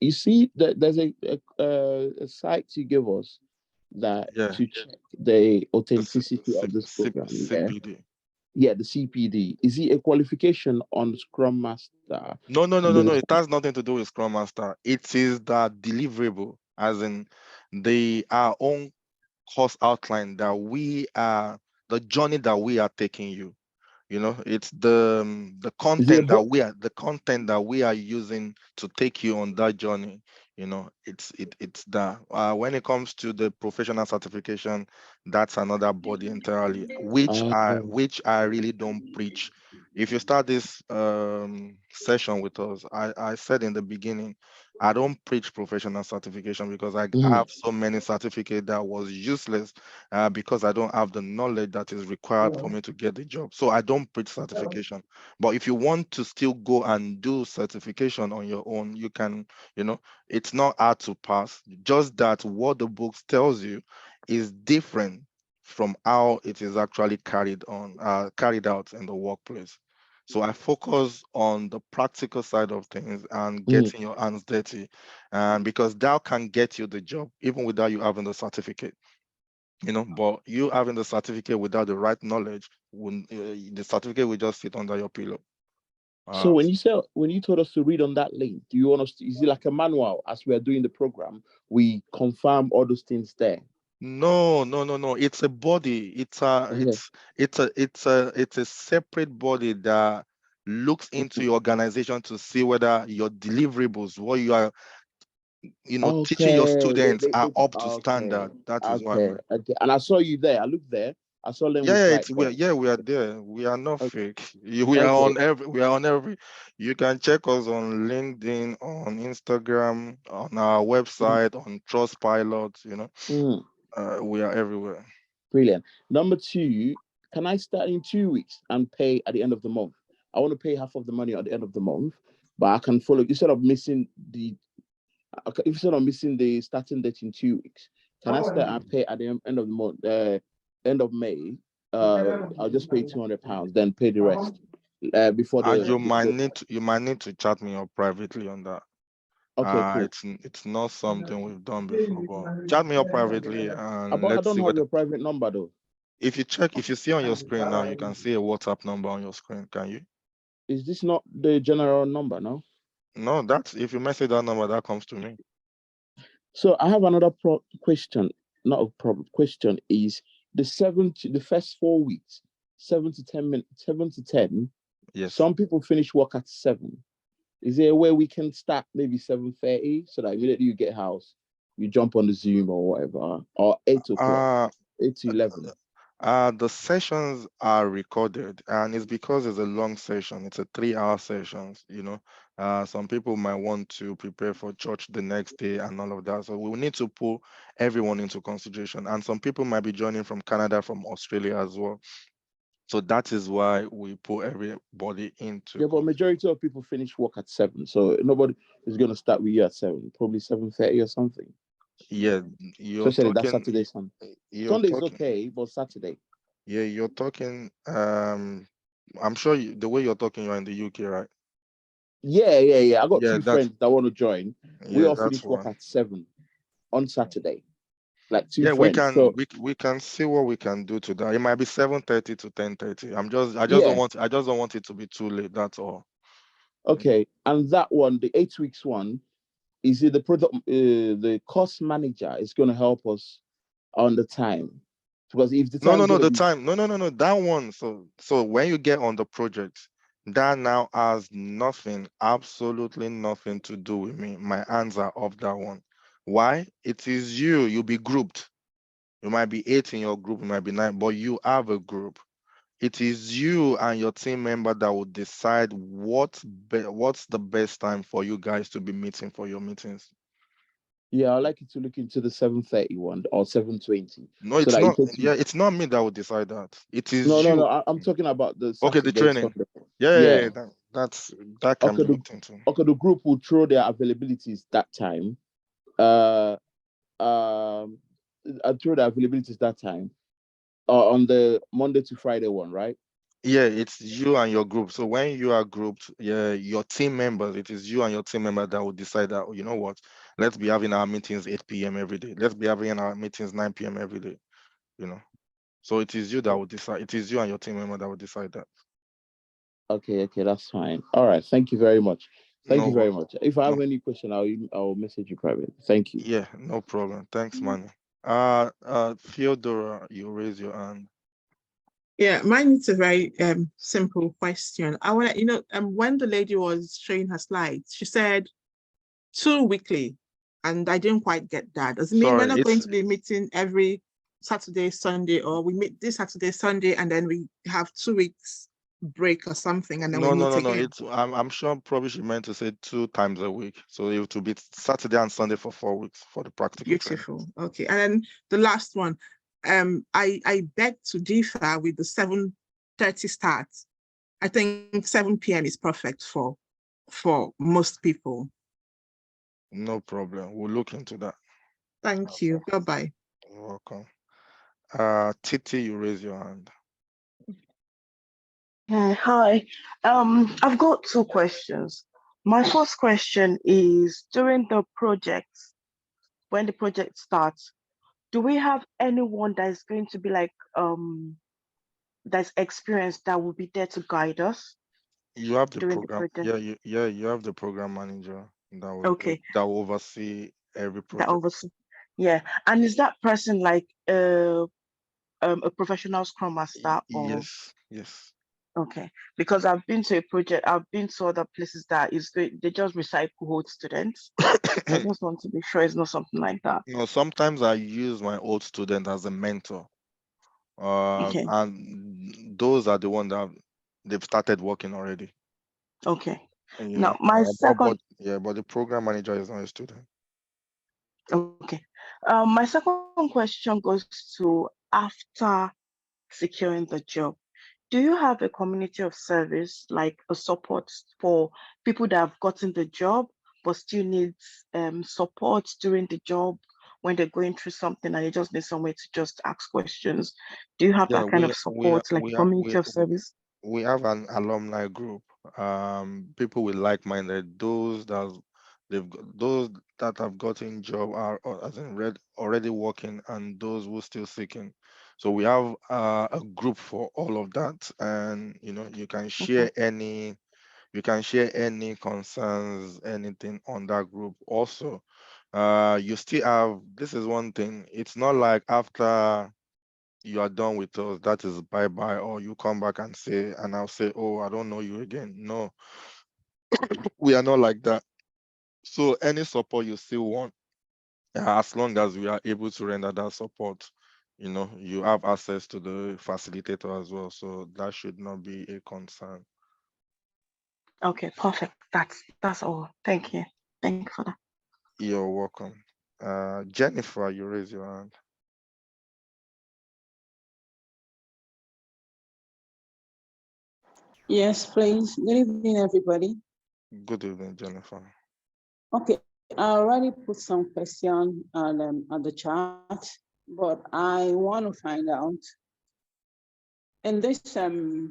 You see, that there's a site you give us that Yeah, to check the the authenticity of this program. Yeah, CPD. yeah, the CPD. Is it a qualification on Scrum Master? No. Based It has nothing to do with Scrum Master. It is the deliverable, as in our own course outline that we are, the journey that we are taking you. It's the is it a content that book? we are using to take you on that journey. It's that when it comes to the professional certification, that's another body entirely, Oh, which I really don't preach. If you start this session with us, I said in the beginning, I don't preach professional certification because I mhm. have so many certificates that was useless because I don't have the knowledge that is required for me to get the job. So I don't preach certification. But if you want to still go and do certification on your own, you can, it's not hard to pass. Just that what the books tells you is different from how it is actually carried out in the workplace. So I focus on the practical side of things and Mhm. getting your hands dirty, and because that can get you the job even without you having the certificate. But you having the certificate without the right knowledge, the certificate will just sit under your pillow. So uh when you told us to read on that link, do you want us to, is it like a manual as we are doing the program? We confirm all those things there. no, it's a body. Okay. It's a separate body that looks into your organization to see whether your deliverables, what you are teaching your Okay. students, are up to Okay. standard. That is why Okay. Okay. And I saw you there. I looked there. I saw them with pride there. we are there. We are not Okay. fake. We are Okay. on every. We are on every. You can check us on LinkedIn, on Instagram, on our Mm, website, on Trustpilot. mm, We are everywhere. brilliant. Number two, can I start in 2 weeks and pay at the end of the month? I want to pay half of the money at the end of the month, but I can follow instead of missing the okay, instead of missing the starting date in 2 weeks. Can I start and pay at the end of the month, end of May? I'll just pay £200, then pay the rest. before You might need to chat me up privately on that. Okay, cool. It's not something we've done before, but chat me up privately and But I let's don't see have what. your private number though. If you see on your screen now, you can see a WhatsApp number on your screen. Can you? Is this not the general number now? No, that's if you message that number, that comes to me. So I have another question. Not a problem. Question is the first 4 weeks, 7 to 10 minutes, 7 to 10. Yes. Some people finish work at 7. Is there a way we can start maybe 7:30 so that immediately you get house, you jump on the Zoom or whatever, or 8 o'clock, Uh 8 to 11? the sessions are recorded, and it's because it's a long session. It's a 3-hour sessions, you know. Some people might want to prepare for church the next day and all of that. So we will need to pull everyone into consideration. And some people might be joining from Canada, from Australia as well. So that is why we put everybody into Yeah, but majority of people finish work at 7, so nobody is gonna start with you at 7. Probably 7:30 or something. yeah, you're Especially that talking Saturday, Sunday. you're Sunday is talking okay, but Saturday. yeah, you're talking I'm sure the way you're talking, you're in the UK, right? Yeah. I got Yeah, two friends that want to join. We all that's finish work why. at 7 on Saturday. Like two Yeah, we friends. can So we can see what we can do to that. It might be 7:30 to 10:30. yeah, I just don't want it to be too late. That's all. okay. And that one, the 8 weeks one, is it the course manager is going to help us on the time? Because if the time is No, going to the be, time. No. That one. So when you get on the project, that now has nothing, absolutely nothing to do with me. My hands are off that one. Why? It is you. You'll be grouped. You might be 8 in your group, you might be 9, but you have a group. It is you and your team member that will decide what's the best time for you guys to be meeting for your meetings. yeah, I'd like you to look into the 7:30 one or 7:20 No, so it's that it not. takes you. Yeah, it's not me that will decide that. It No, is no, no. you. I'm talking about the Okay, the Saturday, training. Sunday. Yeah. Yeah. That can Okay, be looked into. the group will throw their availabilities that time. Uh, um, throw their availabilities that time. On the Monday to Friday one, right? Yeah, it's you and your group. So when you are grouped, yeah, your team members, it is you and your team member that will decide that, "Oh, you know what, let's be having our meetings 8 p.m. every day. Let's be having our meetings 9 p.m. every day, you know. So it is you that will decide. It is you and your team member that will decide that. Okay, that's fine. All right, thank you very much. Thank No, you very much. If I no, have any question, I'll message you privately. Thank you. yeah, no problem. Thanks, man. Theodora, you raise your hand. Yeah, mine is a very simple question. I want to, when the lady was showing her slides, she said 2 weekly, and I didn't quite get that. Does it mean we're Sorry, not going it's to be meeting every Saturday, Sunday, or we meet this Saturday, Sunday, and then we have 2 weeks break or something, and then we meet no. again? It's I'm sure probably she meant to say 2 times a week. So it will be Saturday and Sunday for 4 weeks for the practical training. Beautiful. Okay. And then the last one, I beg to differ with the 7:30 start. I think 7 p.m. is perfect for most people. No problem. We'll look into that. Thank you. Bye-bye. You're welcome. Titi, you raise your hand. Hi. I've got two questions. My first question is during the project, when the project starts, do we have anyone that is going to be like that's experienced that will be there to guide us You have the during the program. project? You have the program manager Okay, that will oversee every that project. oversee. Yeah. And is that person like a professional scrum master or Yes. okay? Because I've been to a project, I've been to other places that is good, they just recycle old students. So I just want to be sure it's not something like that. Sometimes I use my old student as a mentor. Okay, And those are the ones that they've started working already. okay. And, Now my second, but the program manager is not a student. okay. My second question goes to after securing the job. Do you have a community of service, like a support for people that have gotten the job but still needs support during the job when they're going through something and they just need somewhere to just ask questions? Do you have Yeah, that kind of support, like a community of service? we have an alumni group. People with like-minded, those that have gotten job are as in red already working, and those who still seeking. So we have a group for all of that, and you can Okay. share any concerns, anything on that group. Also, you still have, this is one thing. It's not like after you are done with us, that is bye bye, or you come back and say, and I'll say, oh, I don't know you again. No, we are not like that. So any support you still want, as long as we are able to render that support, you have access to the facilitator as well. So that should not be a concern. Okay, perfect. That's all. Thank you. Thank you for that. You're welcome. Jennifer, you raise your hand. Yes, please. Good evening, everybody. Good evening, Jennifer. Okay, I already put some question on the chat, but I want to find out in this the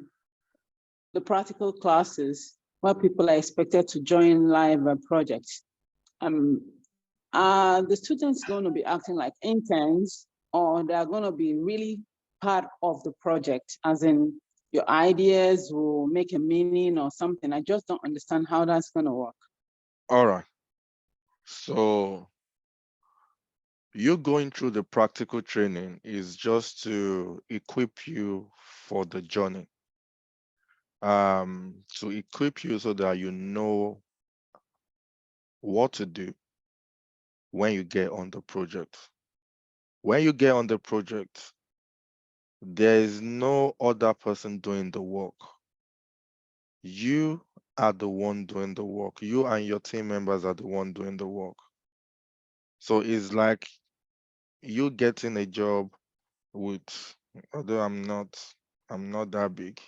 practical classes where people are expected to join live projects. Um, are the students going to be acting like interns, or they are going to be really part of the project, as in your ideas will make a meaning or something? I just don't understand how that's going to work. All right. So you going through the practical training is just to equip you for the journey. To equip you so that you know what to do when you get on the project. When you get on the project, there is no other person doing the work. You are the one doing the work. You and your team members are the one doing the work. So it's like you getting a job with, although I'm not that big.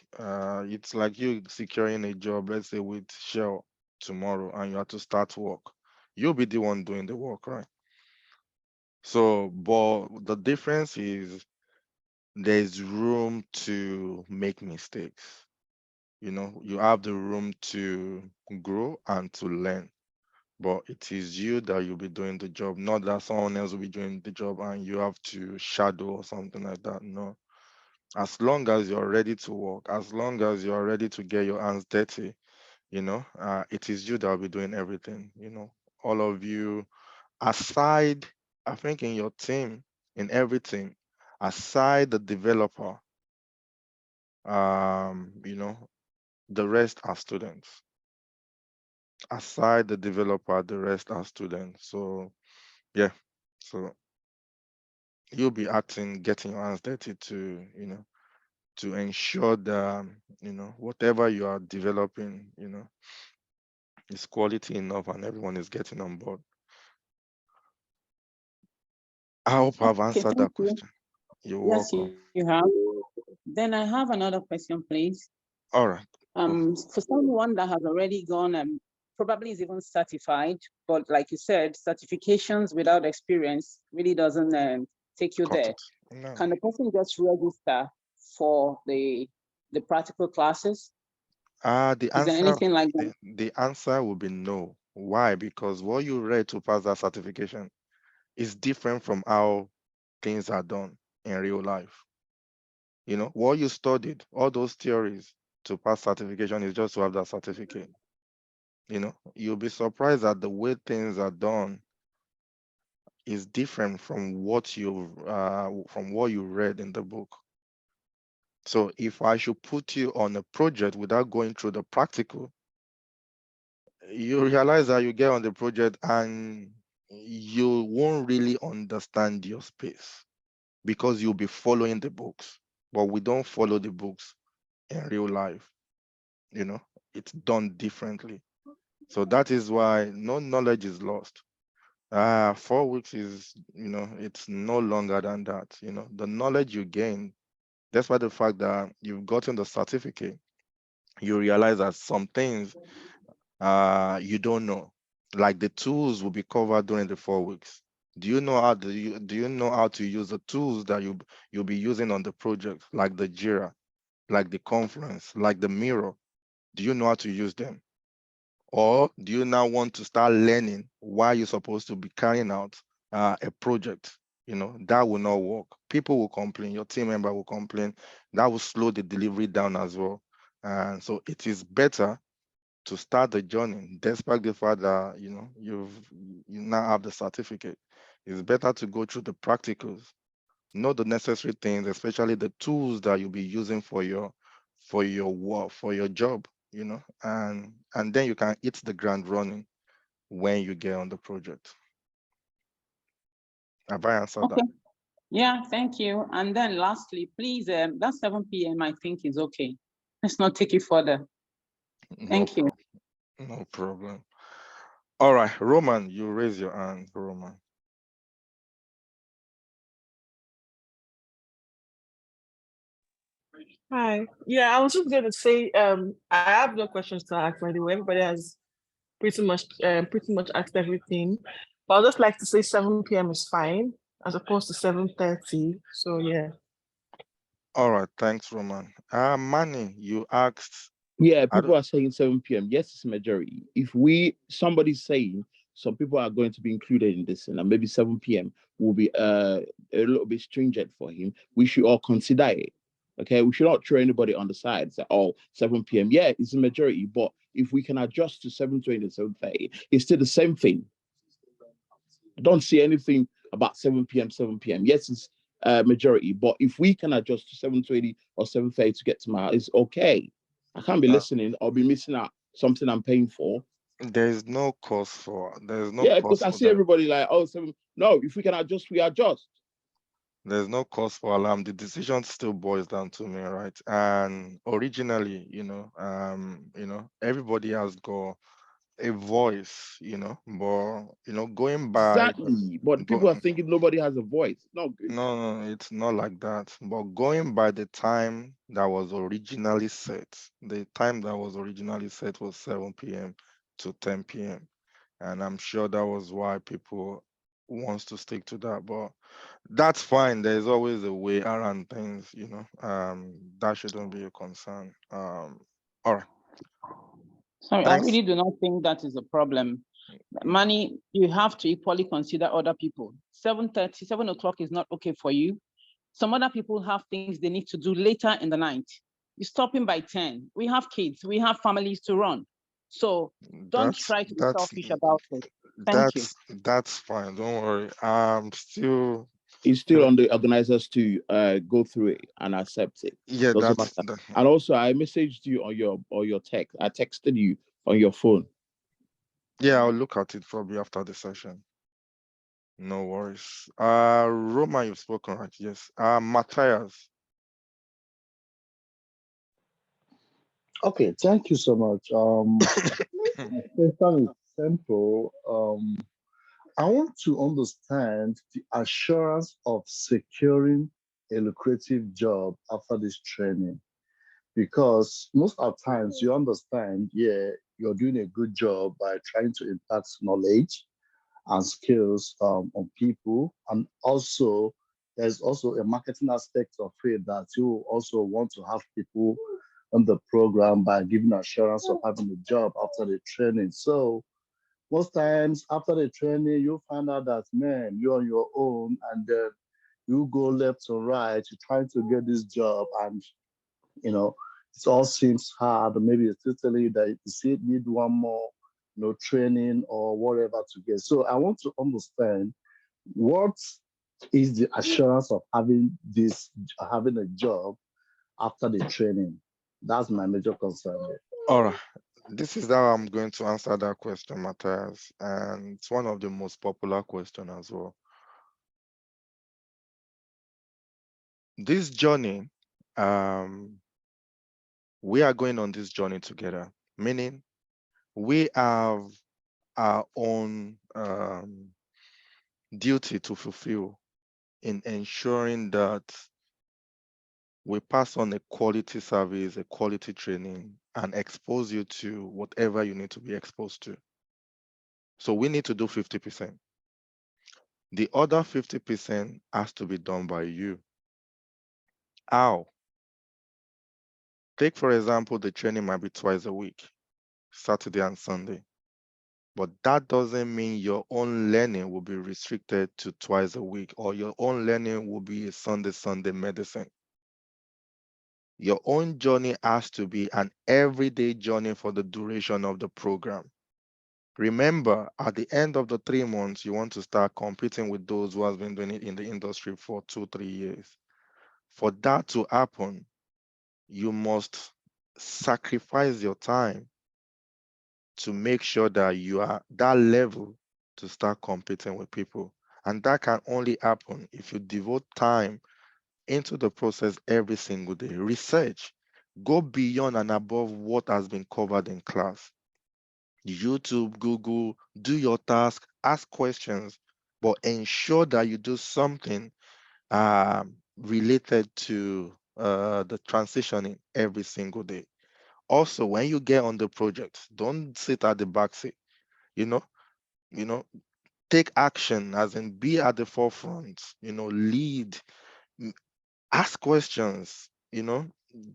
It's like you securing a job, let's say with Shell tomorrow, and you have to start work. You'll be the one doing the work, right? So, but the difference is there's room to make mistakes. You have the room to grow and to learn. But it is you that you'll be doing the job, not that someone else will be doing the job and you have to shadow or something like that. No. As long as you're ready to work, as long as you're ready to get your hands dirty, it is you that will be doing everything. All of you, aside, I think in your team, in every team, aside the developer, the rest are students. Aside the developer, the rest are students. So yeah, so you'll be acting, getting your hands dirty to ensure that whatever you are developing, is quality enough and everyone is getting on board. I hope I've Okay, answered thank that you. question. You're Yes, welcome. you have. Then I have another question, please. All right. For someone that has already gone and probably is even certified, but like you said, certifications without experience really doesn't take you Cut there. it. No. Can the person just register for the practical classes? The Is there answer anything like that? the answer will be no. Why? Because what you read to pass that certification is different from how things are done in real life. What you studied, all those theories to pass certification is just to have that certificate. You'll be surprised at the way things are done is different from what you read in the book. So if I should put you on a project without going through the practical, you realize that you get on the project and you won't really understand your space because you'll be following the books. But we don't follow the books in real life. you know it's done differently. So that is why no knowledge is lost. 4 weeks is, it's no longer than that. The knowledge you gain, despite the fact that you've gotten the certificate, you realize that some things you don't know, like the tools will be covered during the 4 weeks. Do you know how to use the tools that you'll be using on the project, like the Jira? like the Confluence, like the Mirror? Do you know how to use them? Or do you now want to start learning why you're supposed to be carrying out a project? That will not work. People will complain, your team member will complain. That will slow the delivery down as well. And so it is better to start the journey, despite the fact that you now have the certificate. It's better to go through the practicals, know the necessary things, especially the tools that you'll be using for your work, for your job, and then you can hit the ground running when you get on the project. Have I answered Okay. that? Yeah, thank you. And then lastly, please, that 7 p.m. I think is okay. Let's not take it further. No Thank you. No problem. All right, Roman, you raise your hand, Roman. Hi. Yeah, I was just going to say, I have no questions to ask, by the way. Everybody has pretty much asked everything. But I'd just like to say 7 p.m. is fine as opposed to 7:30. So yeah. All right, thanks, Roman. Manny, you asked. Yeah, I people don't. are saying 7 p.m. Yes, it's a majority. If somebody's saying some people are going to be included in this, and maybe 7 p.m. will be a little bit stringent for him, we should all consider it. Okay, we should not throw anybody on the side. Say, oh, 7 p.m. Yeah, it's a majority, but if we can adjust to 7:20 and 7:30, it's still the same thing. I don't see anything about 7 p.m. 7 p.m. Yes, it's majority, but if we can adjust to 7:20 or 7:30 to get to my house, it's okay. I can't be Uh, listening or be missing out something I'm paying for. there's no cause for. There's no Yeah, because cause I for see that. everybody like, oh, 7. No, if we can adjust, we adjust. There's no cause for alarm. The decision still boils down to me, right? And originally, everybody has got a voice, but going by Exactly. But go people are thinking nobody has a voice. Not good. no, it's not like that. But going by the time that was originally set, the time that was originally set was 7 p.m. to 10 p.m. And I'm sure that was why people wants to stick to that. But that's fine. There's always a way around things. That shouldn't be a concern. All right. Sorry, I Thanks. really do not think that is a problem. Money, you have to equally consider other people. 7:30, 7 o'clock is not okay for you. Some other people have things they need to do later in the night. You stop in by 10. We have kids, we have families to run. So don't That's try to be that's selfish about it. Thank you. that's fine. Don't worry. I'm still, It's you still know, on the organizers to go through it and accept it. yeah, Doesn't matter. And also, I messaged you on your text. I texted you on your phone. yeah, I'll look at it probably after the session. No worries. Roma, you've spoken, right? Yes. Matthias. Okay, thank you so much. My question is simple. I want to understand the assurance of securing a lucrative job after this training. Because most of the times you understand, yeah, you're doing a good job by trying to impact knowledge and skills on people. And also, there's also a marketing aspect of it that you also want to have people on the program by giving assurance of having a job after the training. So most times after the training, you find out that, man, you're on your own and then you go left or right, you're trying to get this job and, you know, it all seems hard. Maybe it's still telling you that you still need one more, training or whatever to get. So I want to understand what is the assurance of having a job after the training? That's my major concern. All right. This is how I'm going to answer that question, Matthias. And it's one of the most popular questions as well. This journey, we are going on this journey together, meaning we have our own duty to fulfill in ensuring that we pass on a quality service, a quality training, and expose you to whatever you need to be exposed to. So we need to do 50%. The other 50% has to be done by you. How? Take, for example, the training might be twice a week, Saturday and Sunday. But that doesn't mean your own learning will be restricted to twice a week, or your own learning will be a Sunday medicine. Your own journey has to be an everyday journey for the duration of the program. Remember, at the end of the 3 months, you want to start competing with those who have been doing it in the industry for 2-3 years. For that to happen, you must sacrifice your time to make sure that you are that level to start competing with people. And that can only happen if you devote time into the process every single day. Research, go beyond and above what has been covered in class. YouTube, Google, do your task, ask questions, but ensure that you do something related to the transitioning every single day. Also, when you get on the project, don't sit at the back seat. You know, you know, take action, as in be at the forefront. Lead, m- ask questions.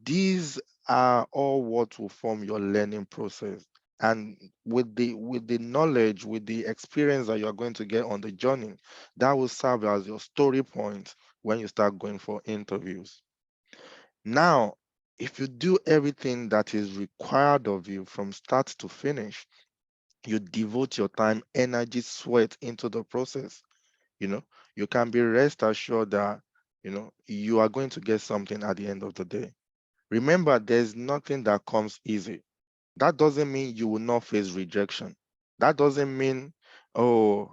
These are all what will form your learning process. And with the knowledge, with the experience that you are going to get on the journey, that will serve as your story point when you start going for interviews. Now, if you do everything that is required of you from start to finish, you devote your time, energy, sweat into the process, you know, you can be rest assured that, you are going to get something at the end of the day. Remember, there's nothing that comes easy. That doesn't mean you will not face rejection. That doesn't mean, oh,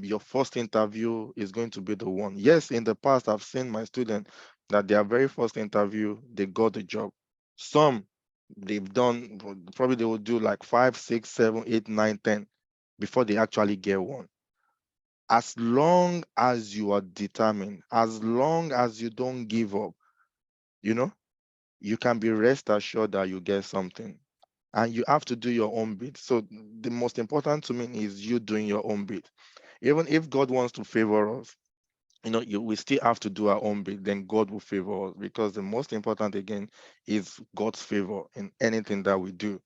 your first interview is going to be the one. Yes, in the past, I've seen my students that their very first interview, they got the job. Some they've done, probably they will do like 5, 6, 7, 8, 9, 10 before they actually get one. As long as you are determined, as long as you don't give up, you know, you can be rest assured that you get something. And you have to do your own bit. So the most important to me is you doing your own bit. Even if God wants to favor us, we still have to do our own bit, then God will favor us, because the most important again is God's favor in anything that we do.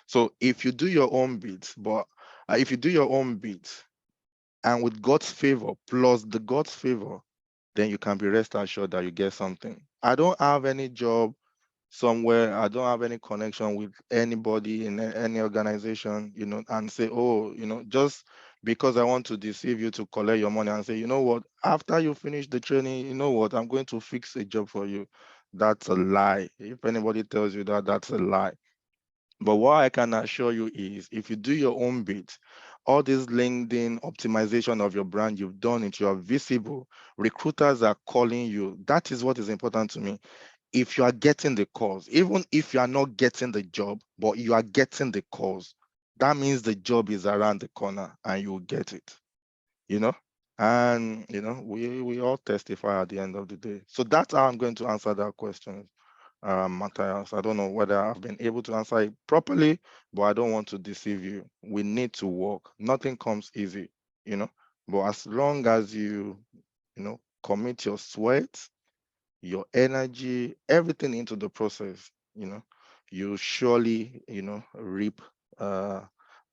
So if you do your own bit, but if you do your own bit and with God's favor plus the God's favor, then you can be rest assured that you get something. I don't have any job somewhere. I don't have any connection with anybody in any organization, and say, oh, just because I want to deceive you to collect your money and say, you know what, after you finish the training, you know what, I'm going to fix a job for you. That's a lie. If anybody tells you that, that's a lie. But what I can assure you is if you do your own bit, all this LinkedIn optimization of your brand, you've done it, you are visible, recruiters are calling you. That is what is important to me. If you are getting the calls, even if you are not getting the job, but you are getting the calls, that means the job is around the corner and you will get it, you know? And, we all testify at the end of the day. So that's how I'm going to answer that question, Matthias. I don't know whether I've been able to answer it properly, but I don't want to deceive you. We need to work. Nothing comes easy, you know? But as long as you commit your sweat, your energy, everything into the process, you surely, reap the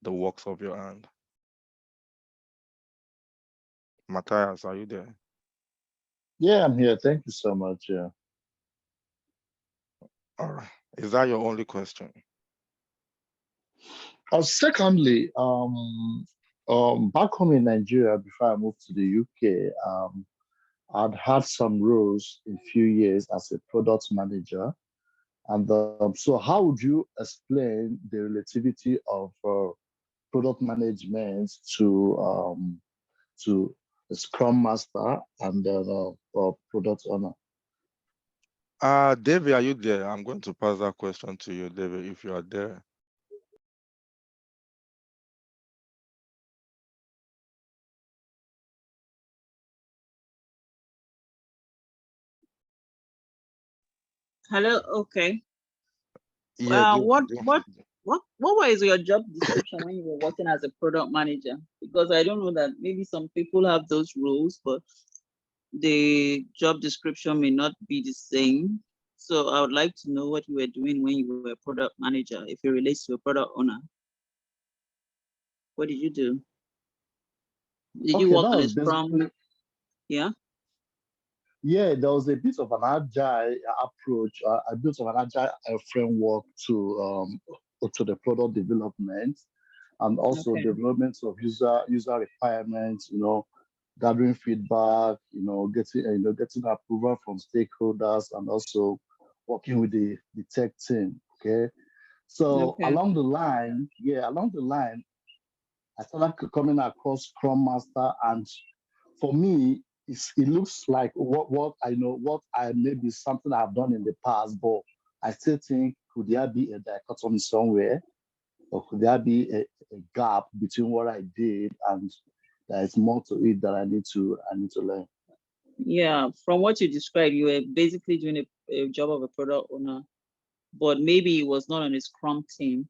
works of your hand. Matthias, are you there? Yeah, I'm here. Thank you so much. Yeah. All right. Is that your only question? Secondly, back home in Nigeria, before I moved to the UK, I'd had some roles in few years as a product manager. And so how would you explain the relativity of product management to a Scrum Master and then product owner? David, are you there? I'm going to pass that question to you, David, if you are there. Hello, okay. Yeah, go, What go. what what was your job description when you were working as a product manager? Because I don't know that maybe some people have those roles, but the job description may not be the same. So I would like to know what you were doing when you were a product manager. If it relates to a product owner, what did you do? Did you Okay, work that on a was Scrum? basically, Yeah. yeah, there was a bit of an agile approach, a bit of an agile framework to the product development, and also Okay. development of user requirements, gathering feedback, getting approval from stakeholders, and also working with the tech team. Okay. So Okay. along the line, I started coming across Scrum Master, and for me, it looks like what I know, what I maybe something I've done in the past, but I still think, could there be a dichotomy somewhere, or could there be a gap between what I did and there is more to it that I need to learn. Yeah. From what you described, you were basically doing a job of a product owner, but maybe it was not on a Scrum team.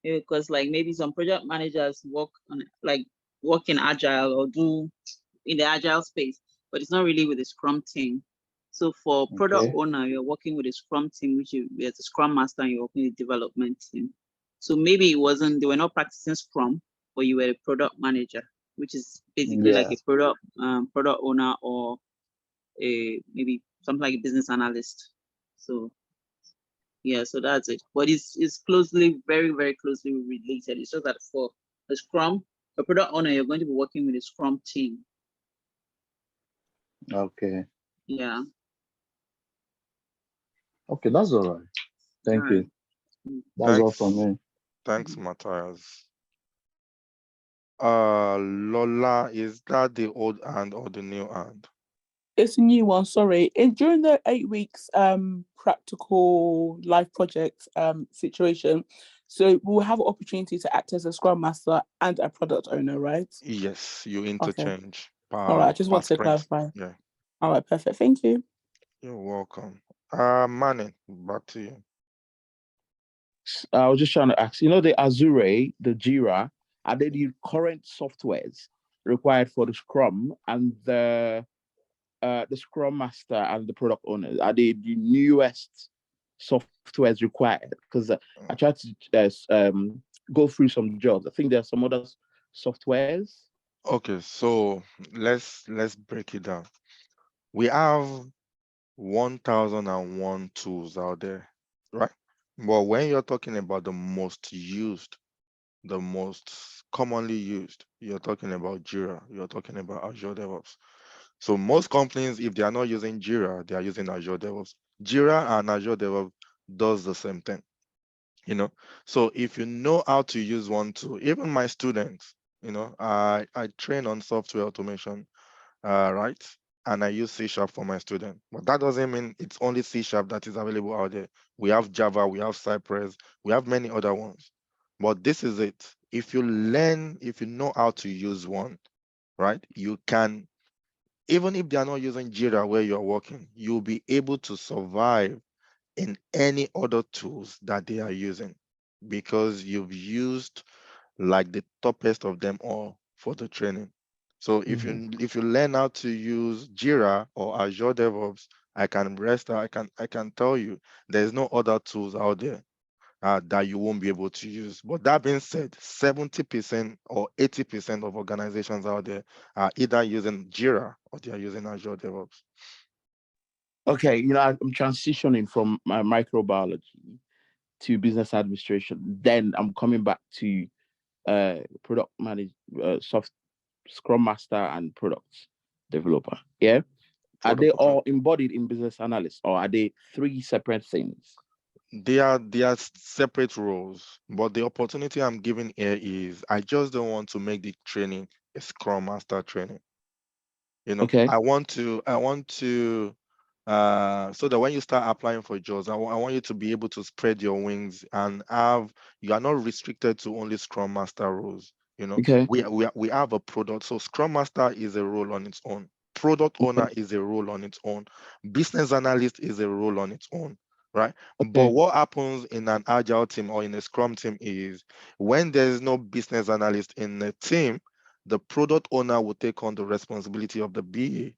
Because like maybe some project managers work in agile or do in the agile space, but it's not really with the Scrum team. So for product Okay. owner, you're working with a Scrum team, which is a Scrum master, and you're working with the development team. So maybe they were not practicing Scrum, but you were a product manager, which is basically like Yeah. a product owner, or a maybe something like a business analyst. So yeah, so that's it. But it's closely, very, very closely related. It's just that for a Scrum, a product owner, you're going to be working with a Scrum team. Okay. Yeah. Okay, that's all right. All Thank right. you. That's all from Thanks. me. Thanks, Matthias. Lola, is that the old hand or the new hand? It's a new one, sorry. During the 8 weeks practical life project situation, so we'll have an opportunity to act as a Scrum Master and a product owner, right? Yes, you Okay. interchange All right. I per just want to sprint. clarify. Yeah, All right, perfect. Thank you. you're welcome. Manny, back to you. I was just trying to ask, the Azure, the Jira, are they the current softwares required for the Scrum and the Scrum Master and the product owners? Are they the newest softwares required? Because I tried to go through some jobs. I think there are some other softwares. Okay, so let's break it down. We have 1001 tools out there, right? But when you're talking about the most used, the most commonly used, you're talking about Jira, you're talking about Azure DevOps. So most companies, if they are not using Jira, they are using Azure DevOps. Jira and Azure DevOps does the same thing, you know. So if you know how to use one tool, even my students, I train on software automation, right? And I use C# for my student. But that doesn't mean it's only C# that is available out there. We have Java, we have Cypress, we have many other ones. But this is it. If you know how to use one, right, you can, even if they are not using Jira where you're working, you'll be able to survive in any other tools that they are using because you've used like the toughest of them all for the training. So if you learn how to use Jira or Azure DevOps, I can tell you there's no other tools out there that you won't be able to use. But that being said, 70% or 80% of organizations out there are either using Jira or they are using Azure DevOps. Okay, I'm transitioning from my microbiology to business administration. Then I'm coming back to product manage, soft Scrum Master and product developer. Yeah. Are they Product owner. all embodied in business analyst, or are they three separate things? They are separate roles, but the opportunity I'm giving here is I just don't want to make the training a Scrum Master training. Okay. I want to so that when you start applying for jobs, I want you to be able to spread your wings and you are not restricted to only Scrum Master roles. Okay. We have a product. So Scrum Master is a role on its own. Product Okay. owner is a role on its own. Business analyst is a role on its own, right? But Okay. what happens in an agile team or in a Scrum team is when there is no business analyst in the team, the product owner will take on the responsibility of the BA,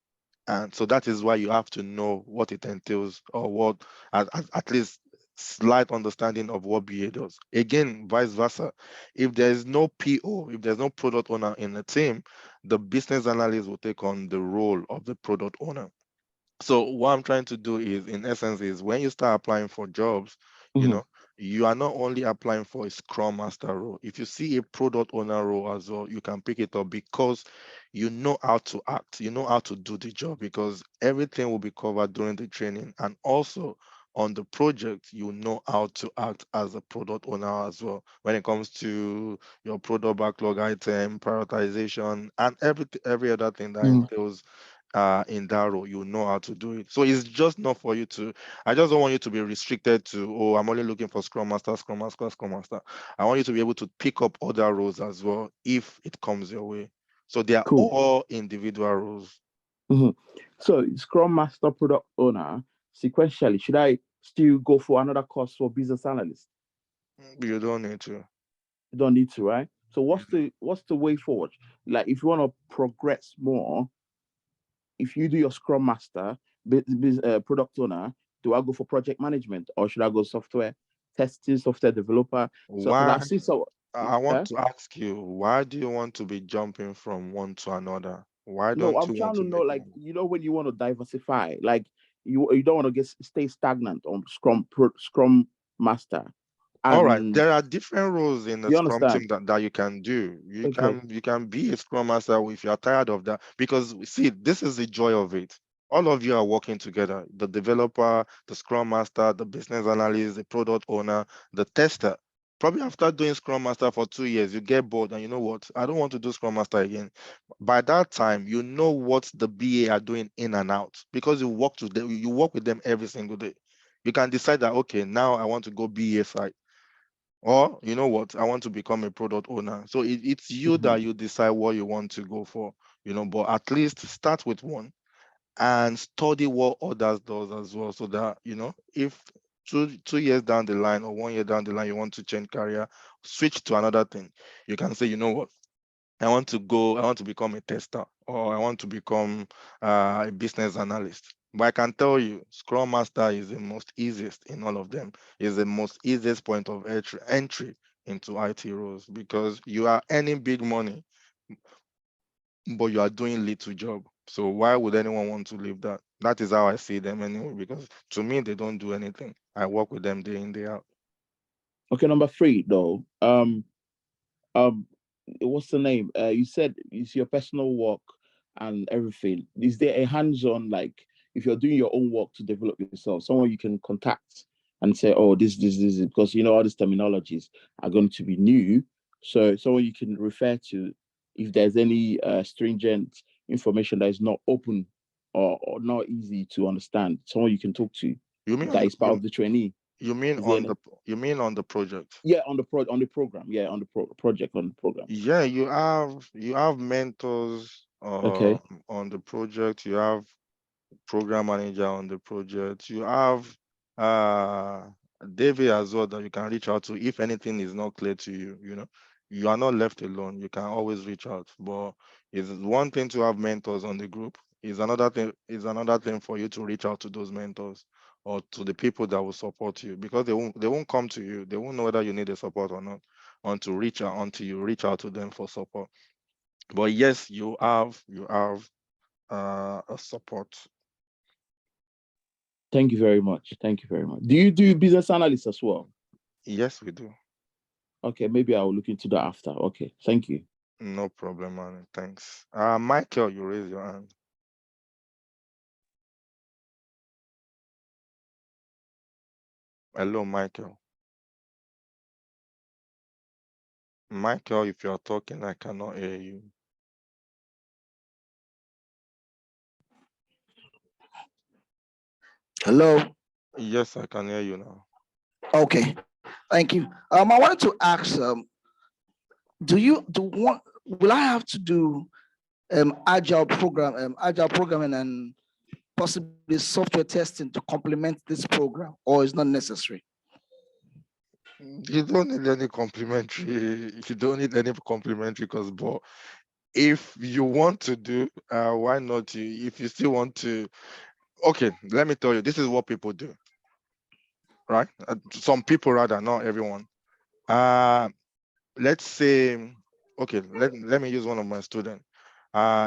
And so that is why you have to know what it entails, or what, at least slight understanding of what BA does. Again, vice versa. If there is no PO, if there's no product owner in the team, the business analyst will take on the role of the product owner. So what I'm trying to do is, in essence, is when you start applying for jobs, you Mhm. know, you are not only applying for a Scrum Master role. If you see a product owner role as well, you can pick it up, because you know how to act, you know how to do the job, because everything will be covered during the training. And also on the project, you know how to act as a product owner as well, when it comes to your product backlog item, prioritization, and every other thing that Mhm. entails in that role. You know how to do it. So it's just not for you to, I just don't want you to be restricted to, oh, I'm only looking for Scrum Master, Scrum Master, Scrum Master. I want you to be able to pick up other roles as well if it comes your way. So they are Cool. all individual roles. Mhm. So Scrum Master, product owner, sequentially, should I still go for another course for business analyst? You don't need to. You don't need to, right? So You what's the way forward? Like if you want to progress more, if you do your Scrum Master, product owner, do I go for project management or should I go software testing, software developer? So because Why? I've seen so. I want Eh? to ask you, why do you want to be jumping from one to another? Why No, don't I'm you want trying to to know, like, become? when you want to diversify, like you don't want to stay stagnant on Scrum Master, All right, and there are different roles in the you Scrum team understand? that you can do. Okay. You can be a Scrum Master if you are tired of that. Because see, this is the joy of it. All of you are working together. The developer, the Scrum Master, the business analyst, the product owner, the tester. Probably after doing Scrum Master for 2 years, you get bored and you know what? I don't want to do Scrum Master again. By that time, you know what the BA are doing in and out, because you work with them every single day. You can decide that, okay, now I want to go BA side, or you know what, I want to become a product owner. So it's you Mhm. that you decide what you want to go for, but at least start with one and study what others does as well, so that if 2 years down the line or 1 year down the line you want to change career, switch to another thing, you can say, you know what, I want to become a tester, or I want to become a business analyst. But I can tell you, Scrum Master is the most easiest in all of them. Is the most easiest point of entry into IT roles, because you are earning big money, but you are doing little job. So why would anyone want to leave that? That is how I see them anyway, because to me, they don't do anything. I work with them day in, day out. Okay, number three though. Um, what's the name? You said it's your personal work and everything. Is there a hands-on, like if you're doing your own work to develop yourself, someone you can contact and say, oh, this, because all these terminologies are going to be new. So someone you can refer to if there's any stringent information that is not open or not easy to understand. Someone you can talk to You mean on that the is part of the trainee. you mean Is there on any? the project? Yeah, on the program. Yeah, on the project on the program. Yeah, you have mentors Okay. on the project. You have program manager on the project. You have uh David as well that you can reach out to if anything is not clear to you. You are not left alone. You can always reach out. But it's one thing to have mentors on the group. Is another thing for you to reach out to those mentors, or to the people that will support you, because they won't come to you. They won't know whether you need the support or not until you reach out to them for support. But yes, you have a support. Thank you very much. Thank you very much. Do you do business analysis as well? Yes, we do. Okay, maybe I will look into that after. Okay, thank you. No problem, man. Thanks. Michael, you raise your hand. Hello, Michael. Michael, if you're talking, I cannot hear you. Hello. Yes, I can hear you now. Okay. Thank you. I wanted to ask, do you do want will I have to do agile programming and possibly software testing to complement this program, or is not necessary? You don't need any complimentary. You don't need any complimentary, because, but if you want to do, why not you? If you still want to, okay, let me tell you, this is what people do, right? Some people rather, not everyone. Let's say, okay, let me use one of my students.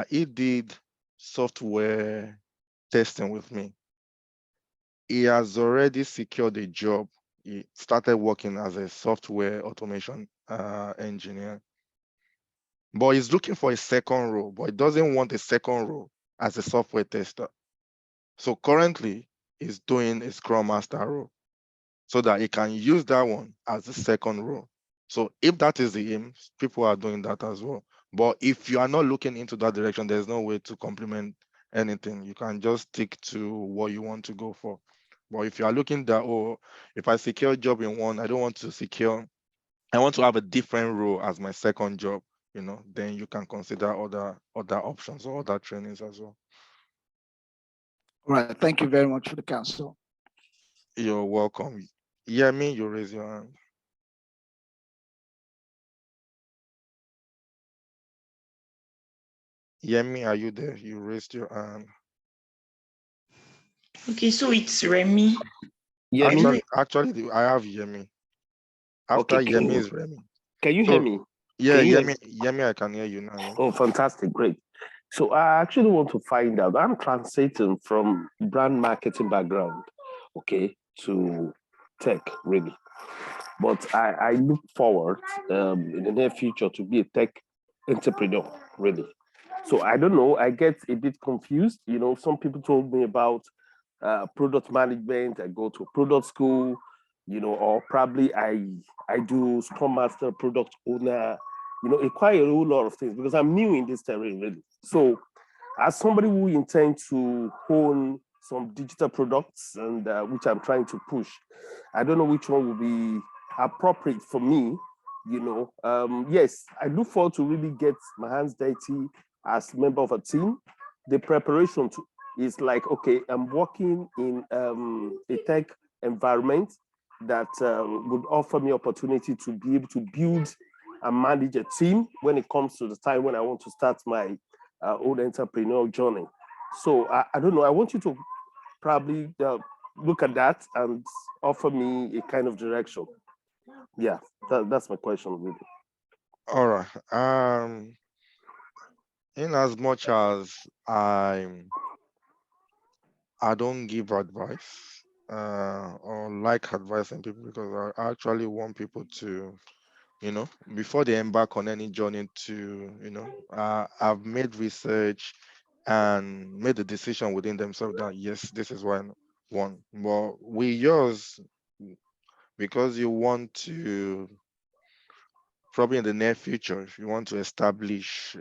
He did software testing with me. He has already secured a job. He started working as a software automation engineer. But he's looking for a second role, but he doesn't want a second role as a software tester. So currently, he's doing a Scrum Master role so that he can use that one as the second role. So if that is the aim, people are doing that as well. But if you are not looking into that direction, there's no way to complement anything. You can just stick to what you want to go for. But if you are looking that, oh, if I secure a job in one, I don't want to secure, I want to have a different role as my second job, then you can consider other options or other trainings as well. All right. Thank you very much for the counsel. You're welcome. Yemi, you raise your hand. Yemi, are you there? You raised your hand. Okay, so it's Remy. Yemi? Actually, I have Yemi. After Okay, Yemi is Remy. can you hear me? Yeah, Can you hear me? Yemi, I can hear you now. Yeah. Oh, fantastic, great. So I actually want to find out. I'm transiting from brand marketing background, okay, to tech, really. But I look forward in the near future to be a tech entrepreneur, really. So I don't know, I get a bit confused. Some people told me about product management. I go to a product school, or probably I do Scrum Master, product owner, quite a whole lot of things because I'm new in this terrain, really. So as somebody who intends to own some digital products and which I'm trying to push, I don't know which one will be appropriate for me. Yes, I look forward to really get my hands dirty as a member of a team. The preparation is like, okay, I'm working in a tech environment that would offer me opportunity to be able to build and manage a team when it comes to the time when I want to start my own entrepreneurial journey. So I don't know. I want you to probably look at that and offer me a kind of direction. Yeah, that's my question, really. All right. In as much as I don't give advice or like advising people because I actually want people to, before they embark on any journey I've made research and made the decision within themselves that yes, this is what I want. But with yours, because you want to, probably in the near future, if you want to establish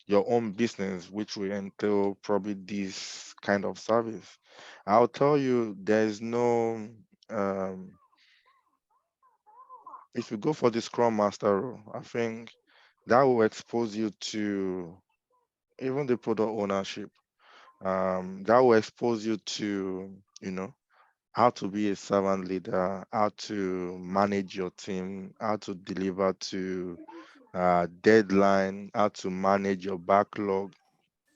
your own business, which will entail probably this kind of service, I'll tell you there's no, um, if you go for the Scrum Master role, I think that will expose you to even the product ownership. That will expose you to, how to be a servant leader, how to manage your team, how to deliver to deadline, how to manage your backlog,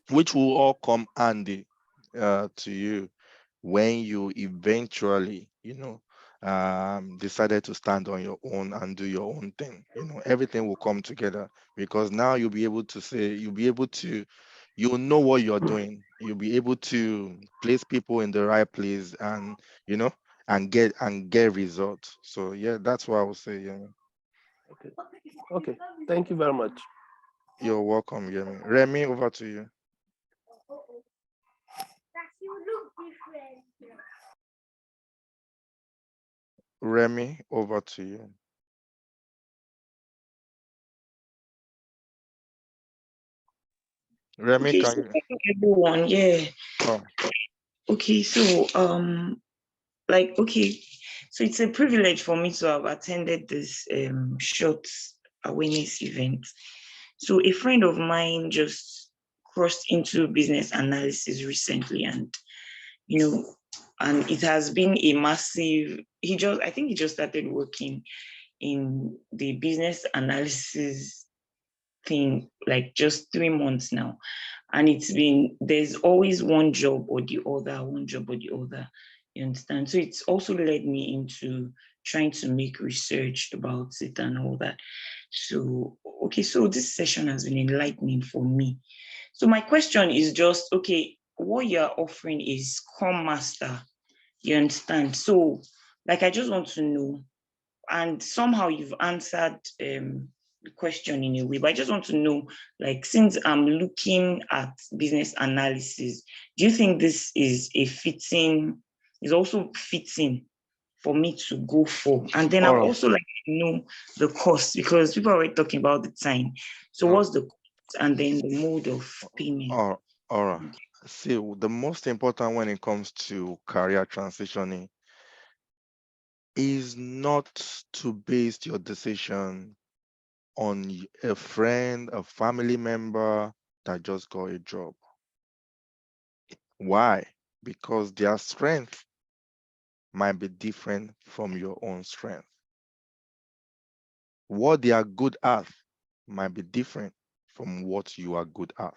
which will all come handy to you when you eventually, decided to stand on your own and do your own thing. Everything will come together because now you'll be able to say, you'll know what you're doing. You'll be able to place people in the right place and, and get results. So yeah, that's what I would say. Yeah. Okay. Thank you very much. You're welcome, Yemi. Remy, over to you. Remy, over to you. Remy, Okay, can so you? everyone, yeah. Oh, Okay, so okay, so it's a privilege for me to have attended this short awareness event. So a friend of mine just crossed into business analysis recently, and and it has been a massive. I think he just started working in the business analysis thing like just 3 months now. And there's always one job or the other, one job or the other. You understand? So it's also led me into trying to make research about it and all that. So, okay, so this session has been enlightening for me. So my question is just, okay, what you're offering is Scrum Master. You understand? So, like, I just want to know, and somehow you've answered the question in a way, but I just want to know, like, since I'm looking at business analysis, do you think this is also fitting for me to go for? And then I All would right. also like to know the cost, because people are already talking about the time. So Oh, what's the cost and then the mode of payment? all right. See, the most important when it comes to career transitioning is not to base your decision on a friend, a family member that just got a job. Why? Because their strength might be different from your own strength. What they are good at might be different from what you are good at.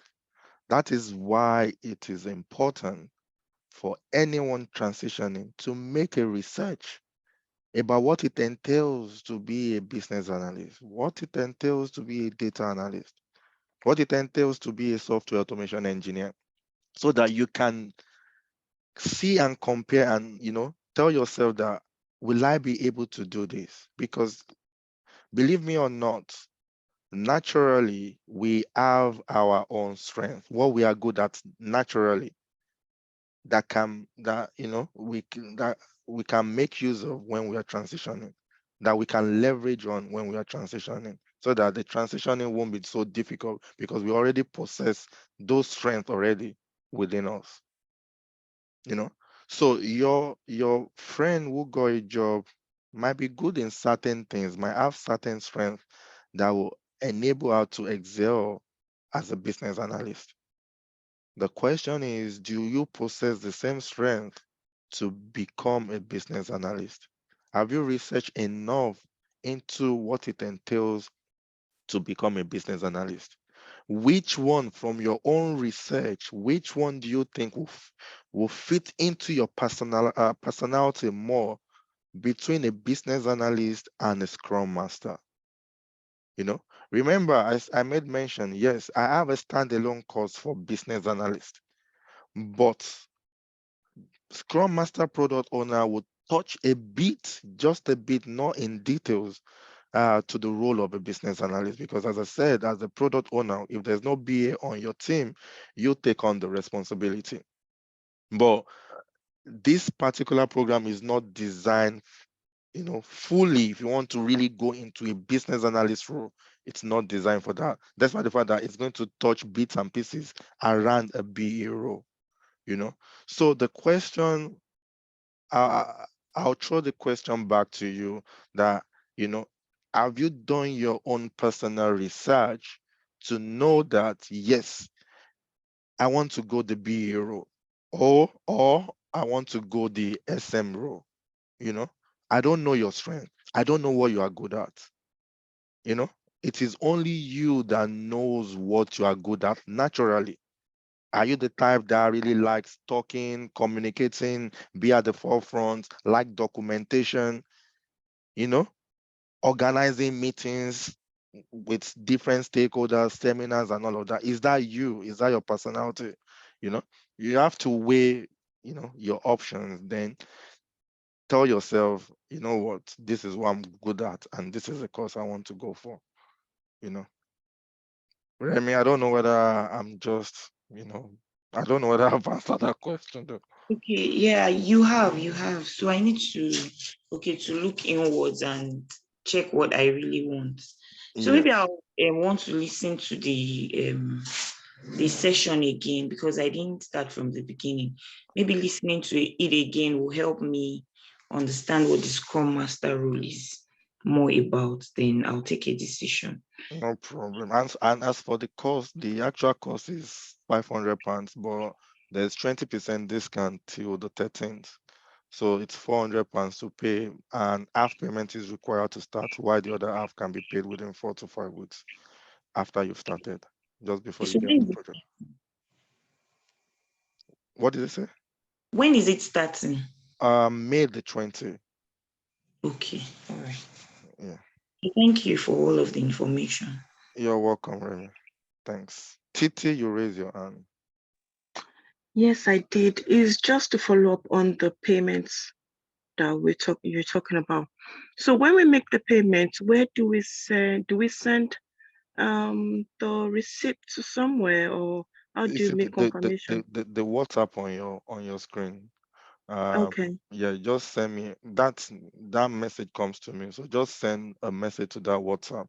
That is why it is important for anyone transitioning to make a research about what it entails to be a business analyst, what it entails to be a data analyst, what it entails to be a software automation engineer, so that you can see and compare and tell yourself that, will I be able to do this? Because believe me or not, naturally we have our own strength, what we are good at naturally, that we can make use of when we are transitioning, that we can leverage on when we are transitioning, so that the transitioning won't be so difficult because we already possess those strengths already within us. So your friend who got a job might be good in certain things, might have certain strengths that will enable her to excel as a business analyst. The question is, do you possess the same strength to become a business analyst? Have you researched enough into what it entails to become a business analyst? Which one from your own research, which one do you think will fit into your personality more, between a business analyst and a scrum master? Remember, I made mention, yes, I have a standalone course for business analyst, but scrum master product owner would touch a bit, just a bit, not in details, to the role of a business analyst. Because as I said, as a product owner, if there's no BA on your team, you take on the responsibility. But this particular program is not designed, fully. If you want to really go into a business analyst role, it's not designed for that. That's why the fact that it's going to touch bits and pieces around a BA role. So the question, I- I'll throw the question back to you, that, have you done your own personal research to know that, yes, I want to go the BA role, or I want to go the SM role? I don't know your strength. I don't know what you are good at. It is only you that knows what you are good at naturally. Are you the type that really likes talking, communicating, be at the forefront, like documentation, you know, organizing meetings with different stakeholders, seminars, and all of that? Is that you? Is that your personality? You know, you have to weigh, your options, then tell yourself, you know what, this is what I'm good at, and this is the course I want to go for, you know. Remy, I don't know whether I'm just, I don't know whether I've answered that question though. Okay, yeah, you have. So I need to look inwards and check what I really want. So maybe Yes. I'll want to listen to the session again, because I didn't start from the beginning. Maybe listening to it again will help me understand what the Scrum Master role is more about. Then I'll take a decision. No problem. And as for the cost, the actual cost is £500, but there's 20% discount till the 13th. So it's £400 to pay, and half payment is required to start, while the other half can be paid within 4 to 5 weeks. after you've started, just before you So get on the project. What did it say? when is it starting? May the 20th. Okay, all right. Yeah. Thank you for all of the information. You're welcome, Remy. Thanks. Titi, you raise your hand. Yes, I did. It's just to follow up on the payments that you're talking about. So when we make the payment, where do we send? Do we send the receipt to somewhere, or how You do you see make confirmation? the WhatsApp on your screen. Okay, Yeah, just send me that message comes to me. So just send a message to that WhatsApp.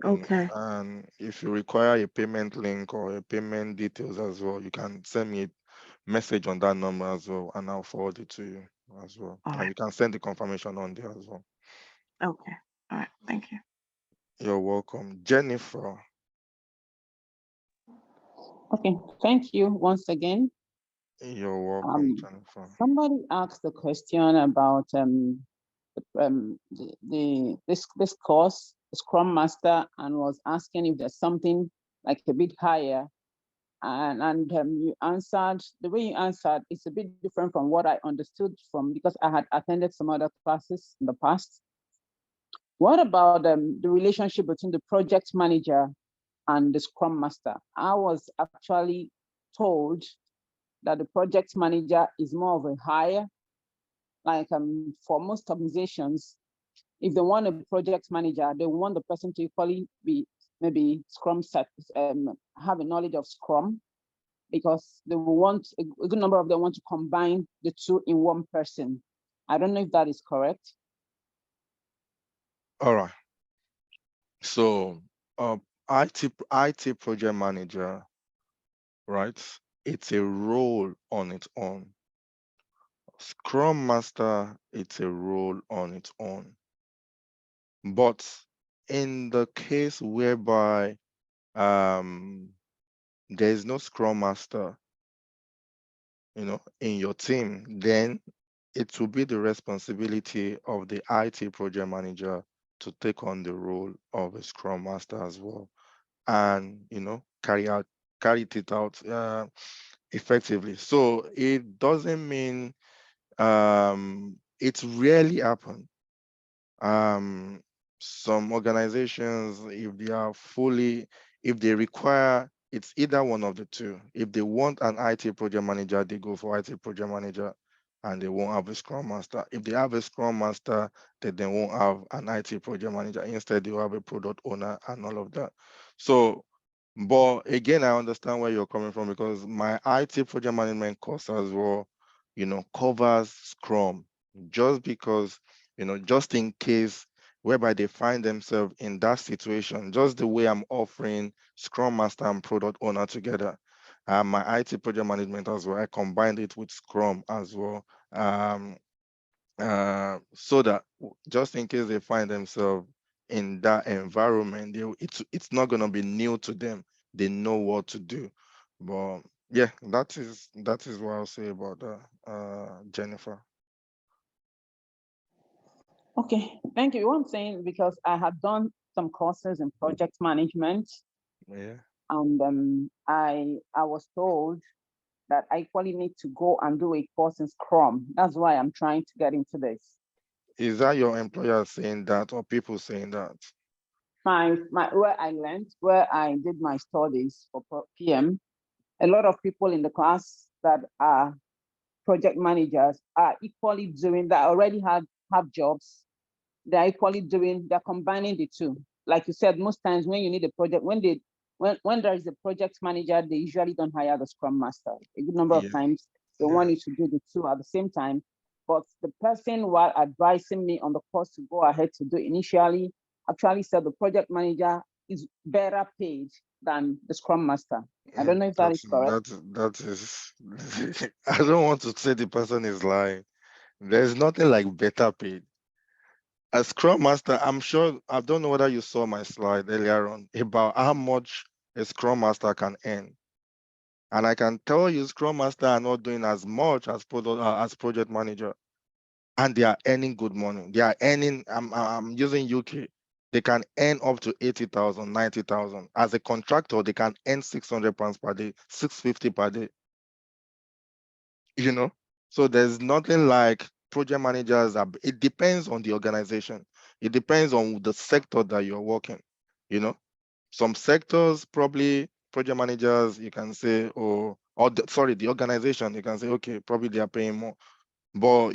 okay, And if you require a payment link or a payment details as well, you can send me a message on that number as well, and I'll forward it to you as well. all And right, you can send the confirmation on there as well. okay, all right. Thank you. You're welcome. Jennifer, Okay, thank you once again. you're welcome, Jennifer. Somebody asked a question about this course, Scrum Master, and was asking if there's something like a bit higher. And you answered, the way you answered, it's a bit different from what I understood from, because I had attended some other classes in the past. What about the relationship between the project manager and the Scrum Master? I was actually told that the project manager is more of a hire. Like for most organizations, if they want a project manager, they want the person to equally be maybe Scrum set, have a knowledge of Scrum, because they will want a good number of them want to combine the two in one person. I don't know if that is correct. All right. So, IT project manager, right? It's a role on its own. Scrum Master, it's a role on its own. But in the case whereby there is no Scrum Master, in your team, then it will be the responsibility of the IT project manager to take on the role of a Scrum Master as well, and carry it out effectively. So it doesn't mean it rarely happens. um some organizations, if they require, it's either one of the two. If they want an IT project manager, they go for IT project manager, and they won't have a Scrum Master. If they have a Scrum Master, they won't have an IT project manager. Instead, they'll have a product owner and all of that. So, but again, I understand where you're coming from, because my IT project management course as well, covers Scrum, just because, just in case whereby they find themselves in that situation, just the way I'm offering Scrum Master and product owner together. My IT project management as well, I combined it with Scrum as well. So that just in case they find themselves in that environment, it's not going to be new to them. They know what to do. But yeah, that is what I'll say about that, Jennifer. Okay, thank you. One thing, because I had done some courses in project management, Yeah. and I was told that I equally need to go and do a course in Scrum. That's why I'm trying to get into this. Is that your employer saying that, or people saying that? My where I learned, where I did my studies for PM, a lot of people in the class that are project managers are equally doing that, already have jobs. They're equally doing, they're combining the two. Like you said, most times when you need a project, when there is a project manager, they usually don't hire the Scrum Master. A good number of Yeah. times they Yeah. want you to do the two at the same time. But the person, while advising me on the course to go ahead to do initially, actually said the project manager is better paid than the Scrum Master. I don't know if that is correct. That is I don't want to say the person is lying. There's nothing like better paid. A Scrum Master, I'm sure, I don't know whether you saw my slide earlier on about how much a Scrum Master can earn. And I can tell you, Scrum Master are not doing as much as project manager, and they are earning good money. They are earning. I'm using UK. they can earn up to 80,000, 90,000. As a contractor, they can earn 600 pounds per day, 650 per day. You know, so there's nothing like project managers. It depends on the organization. It depends on the sector that you're working. You know, some sectors probably project managers you can say, sorry, the organization you can say, okay, probably they are paying more. But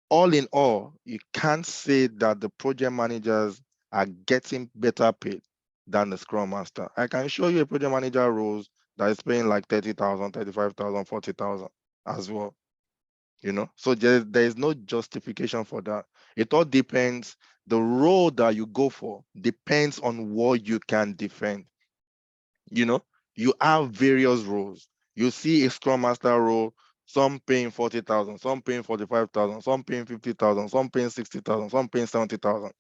all in all, you can't say that the project managers are getting better paid than the Scrum Master. I can show you a project manager roles that is paying like 30,000, 35,000, 40,000 as well. You know, so there is no justification for that. It all depends. The role that you go for depends on what you can defend. You know, you have various roles. You see a Scrum Master role, some paying 40,000, some paying 45,000, some paying 50,000, some paying 60,000, some paying 70,000.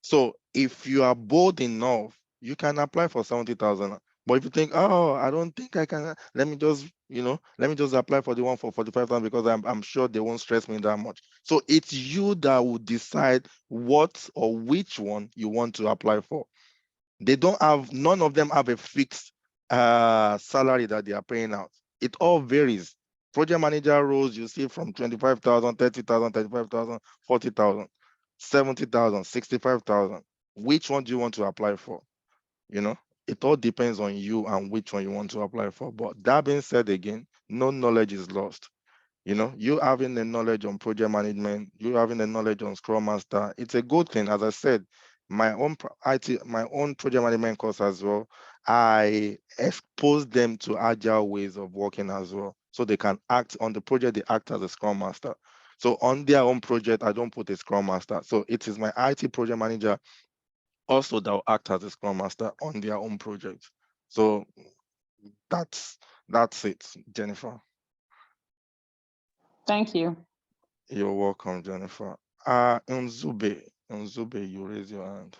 So if you are bold enough, you can apply for 70,000. But if you think, oh, I don't think I can, let me just, let me just apply for the one for 45,000 because I'm sure they won't stress me that much. So it's you that will decide what or which one you want to apply for. None of them have a fixed salary that they are paying out. It all varies. Project manager roles you see from 25,000, 30,000, 35,000, 40,000, 70,000, 65,000. Which one do you want to apply for? You know, it all depends on you and which one you want to apply for. But that being said again, no knowledge is lost. You know, you having the knowledge on project management, you having the knowledge on Scrum Master, it's a good thing. As I said, my own my own project management course as well, I expose them to agile ways of working as well. So they can act on the project, they act as a Scrum Master. So on their own project, I don't put a Scrum Master. So it is my IT project manager also that will act as a Scrum Master on their own project. So that's it, Jennifer. Thank you. You're welcome, Jennifer. Nzube, you raise your hand.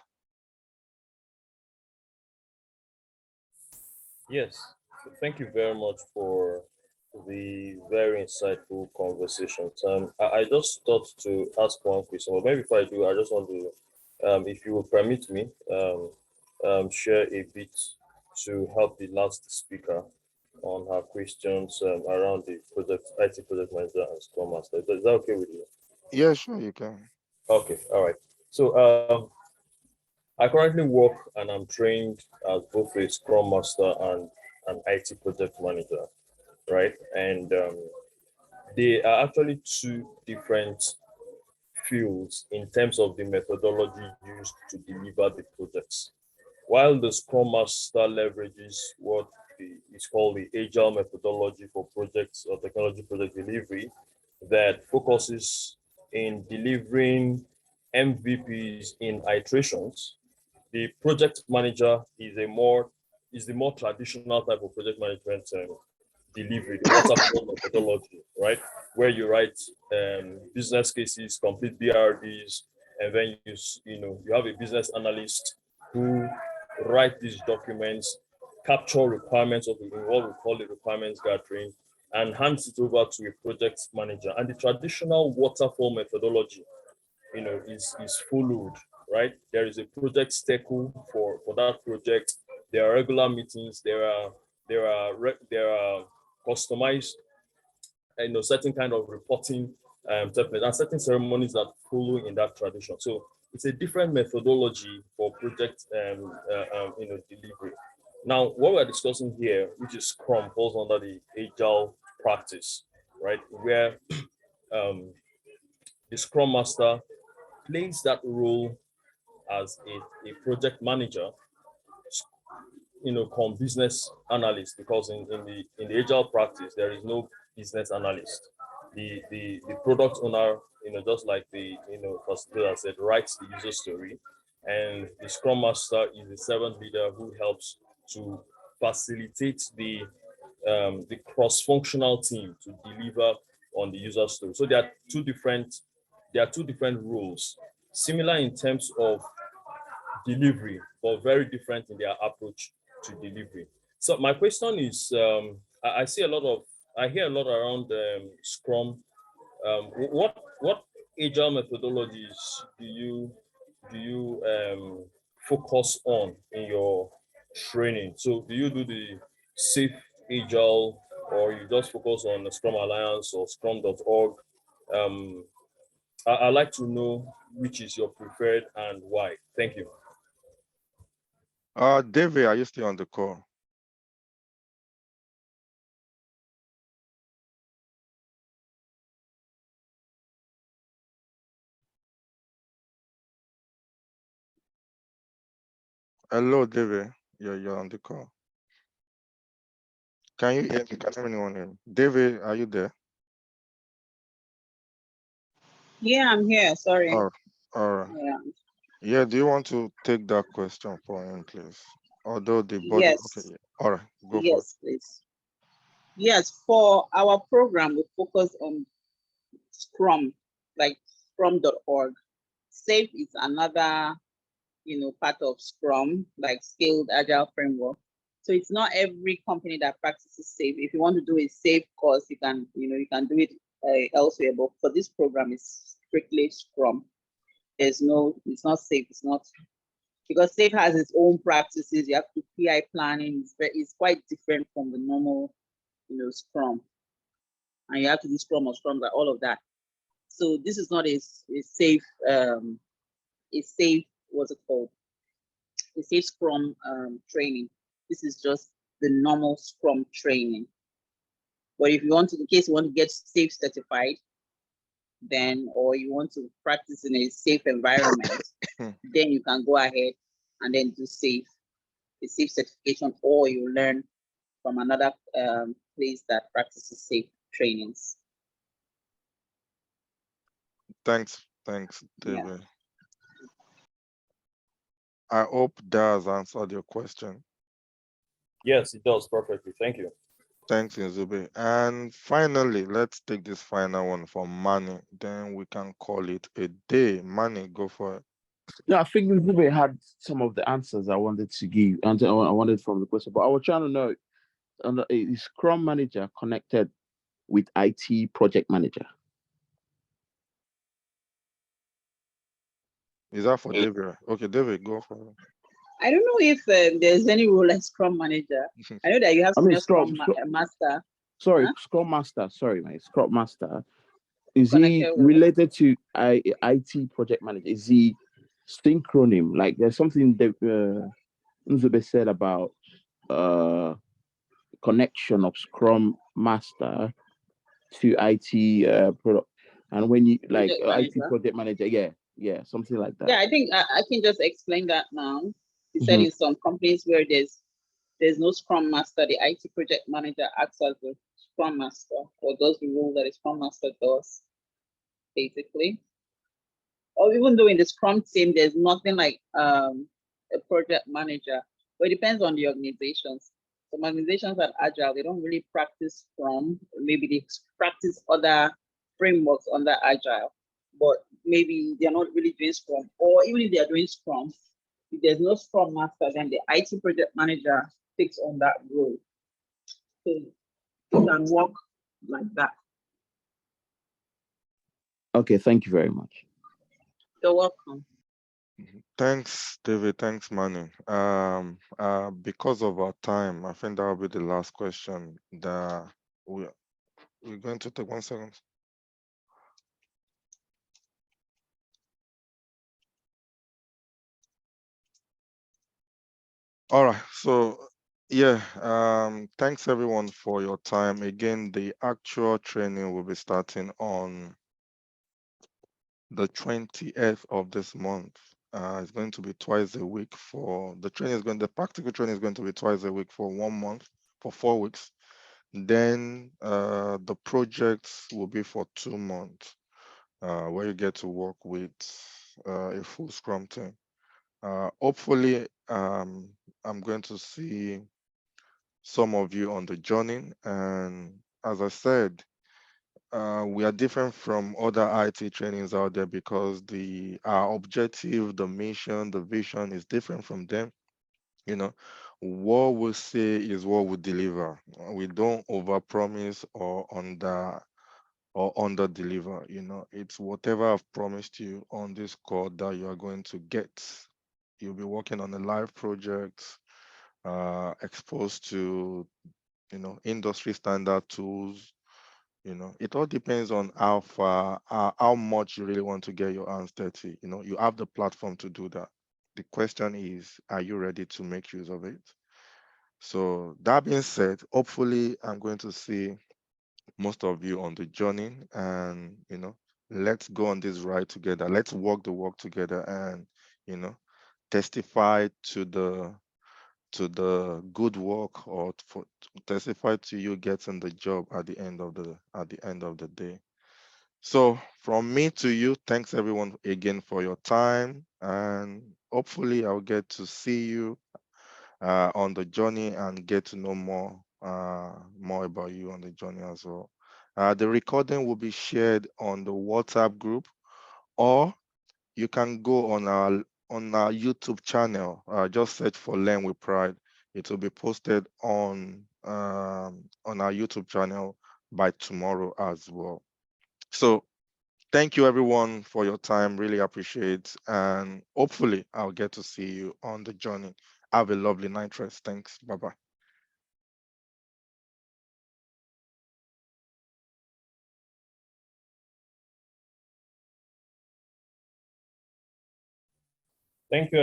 Yes, thank you very much for the very insightful conversations. I just thought to ask one question, but maybe before I do, I just want to, if you will permit me, share a bit to help the last speaker on her questions around the IT project manager and Scrum Master. Is that okay with you? Yeah, sure, you can. Okay, all right. So I currently work and I'm trained as both a Scrum Master and an IT project manager, right? And they are actually two different fields in terms of the methodology used to deliver the projects. While the Scrum Master leverages what is called the Agile methodology for projects or technology project delivery, that focuses in delivering MVPs in iterations, the project manager is the more traditional type of project management delivery, the waterfall methodology, right? Where you write business cases, complete BRDs, and then you have a business analyst who write these documents, capture requirements of what we call the requirements gathering, and hands it over to a project manager. And the traditional waterfall methodology, is followed, right? There is a project stakeholder for that project. There are regular meetings. There are customized, certain kind of reporting template and certain ceremonies that follow in that tradition. So it's a different methodology for project delivery. Now, what we're discussing here, which is Scrum, falls under the Agile practice, right? Where the Scrum Master plays that role as a project manager, come business analyst, because in the agile practice there is no business analyst. The product owner, just like the facilitator said, writes the user story, and the Scrum Master is the servant leader who helps to facilitate the cross-functional team to deliver on the user story. So there are two different roles, similar in terms of delivery, but very different in their approach to delivery. So my question is, I hear a lot around Scrum. What agile methodologies do you focus on in your training? So do you do the safe agile, or you just focus on the Scrum Alliance or scrum.org? Um, I'd like to know which is your preferred and why. Thank you. David, are you still on the call? Hello, David. You're on the call. Can you hear me? Can anyone hear me? David, are you there? Yeah, I'm here. Sorry. All right. Yeah. Yeah, do you want to take that question for him, please? Although the body, okay, Yes. yeah. All right, go for it. Yes, please. Yes, for our program, we focus on Scrum, like scrum.org. SAFe is another, part of Scrum, like Scaled Agile Framework. So it's not every company that practices SAFe. If you want to do a SAFe course, you can do it elsewhere. But for this program, it's strictly Scrum. It's not SAFe. It's not, because SAFe has its own practices. You have to PI planning. It's quite different from the normal, Scrum. And you have to do Scrum or Scrum, all of that. So this is not a safe, what's it called? A safe Scrum training. This is just the normal Scrum training. But if you want to, in case you want to get SAFe certified, then, or you want to practice in a safe environment, then you can go ahead and then do SAFe, a SAFe certification, or you learn from another place that practices SAFe trainings. Thanks, Yeah. David. I hope that has answered your question. Yes, it does perfectly. Thank you. Thanks, Nzube. And finally, let's take this final one from Manny. Then we can call it a day. Manny, go for it. Yeah, I think Nzube had some of the answers I wanted to give, and I wanted from the question. But I was trying to know, is Scrum Manager connected with IT Project Manager? Is that for David? Okay, David, go for it. I don't know if there's any role like Scrum Manager. I know that you have senior Scrum Master. Sorry, huh? Scrum Master. Sorry, mate. Scrum Master. Is he related to IT Project Manager? Is he synchronym? Like there's something that Nzube said about connection of Scrum Master to IT product, and when you like IT Project Manager, yeah, something like that. Yeah, I think I can just explain that now. He said in some companies where there's no Scrum Master, the IT Project Manager acts as the Scrum Master, or does the role that a Scrum Master does, basically. Or even though in the Scrum team, there's nothing like a project manager, but it depends on the organizations. Some organizations are agile, they don't really practice Scrum. Maybe they practice other frameworks under agile, but maybe they're not really doing Scrum. Or even if they're doing Scrum, if there's no Scrum Master, then the IT project manager takes on that role. So it can work like that. Okay, thank you very much. You're welcome. Thanks, David. Thanks, Manny. Because of our time, I think that will be the last question that we're going to take 1 second. All right, so yeah, thanks everyone for your time. Again, the actual training will be starting on the 20th of this month. It's going to be twice a week for the practical training is going to be twice a week for 1 month, for 4 weeks. Then the projects will be for 2 months, where you get to work with a full Scrum team. Hopefully, I'm going to see some of you on the journey. And as I said, we are different from other IT trainings out there because our objective, the mission, the vision is different from them. What we say is what we deliver. We don't overpromise or under deliver. It's whatever I've promised you on this call that you are going to get. you'll be working on a live project, exposed to, industry standard tools. It all depends on how much you really want to get your hands dirty. You have the platform to do that. The question is, are you ready to make use of it? So that being said, hopefully I'm going to see most of you on the journey, and let's go on this ride together. Let's walk the walk together, and you know testify to the good work, or testify to you getting the job at the end of the day. So from me to you, thanks everyone again for your time, and hopefully I'll get to see you on the journey and get to know more about you on the journey as well. The recording will be shared on the WhatsApp group, or you can go on our YouTube channel. Just search for Learn with Pride. It will be posted on our YouTube channel by tomorrow as well. So thank you everyone for your time. Really appreciate, and hopefully I'll get to see you on the journey. Have a lovely night rest. Thanks. Bye bye. Thank you,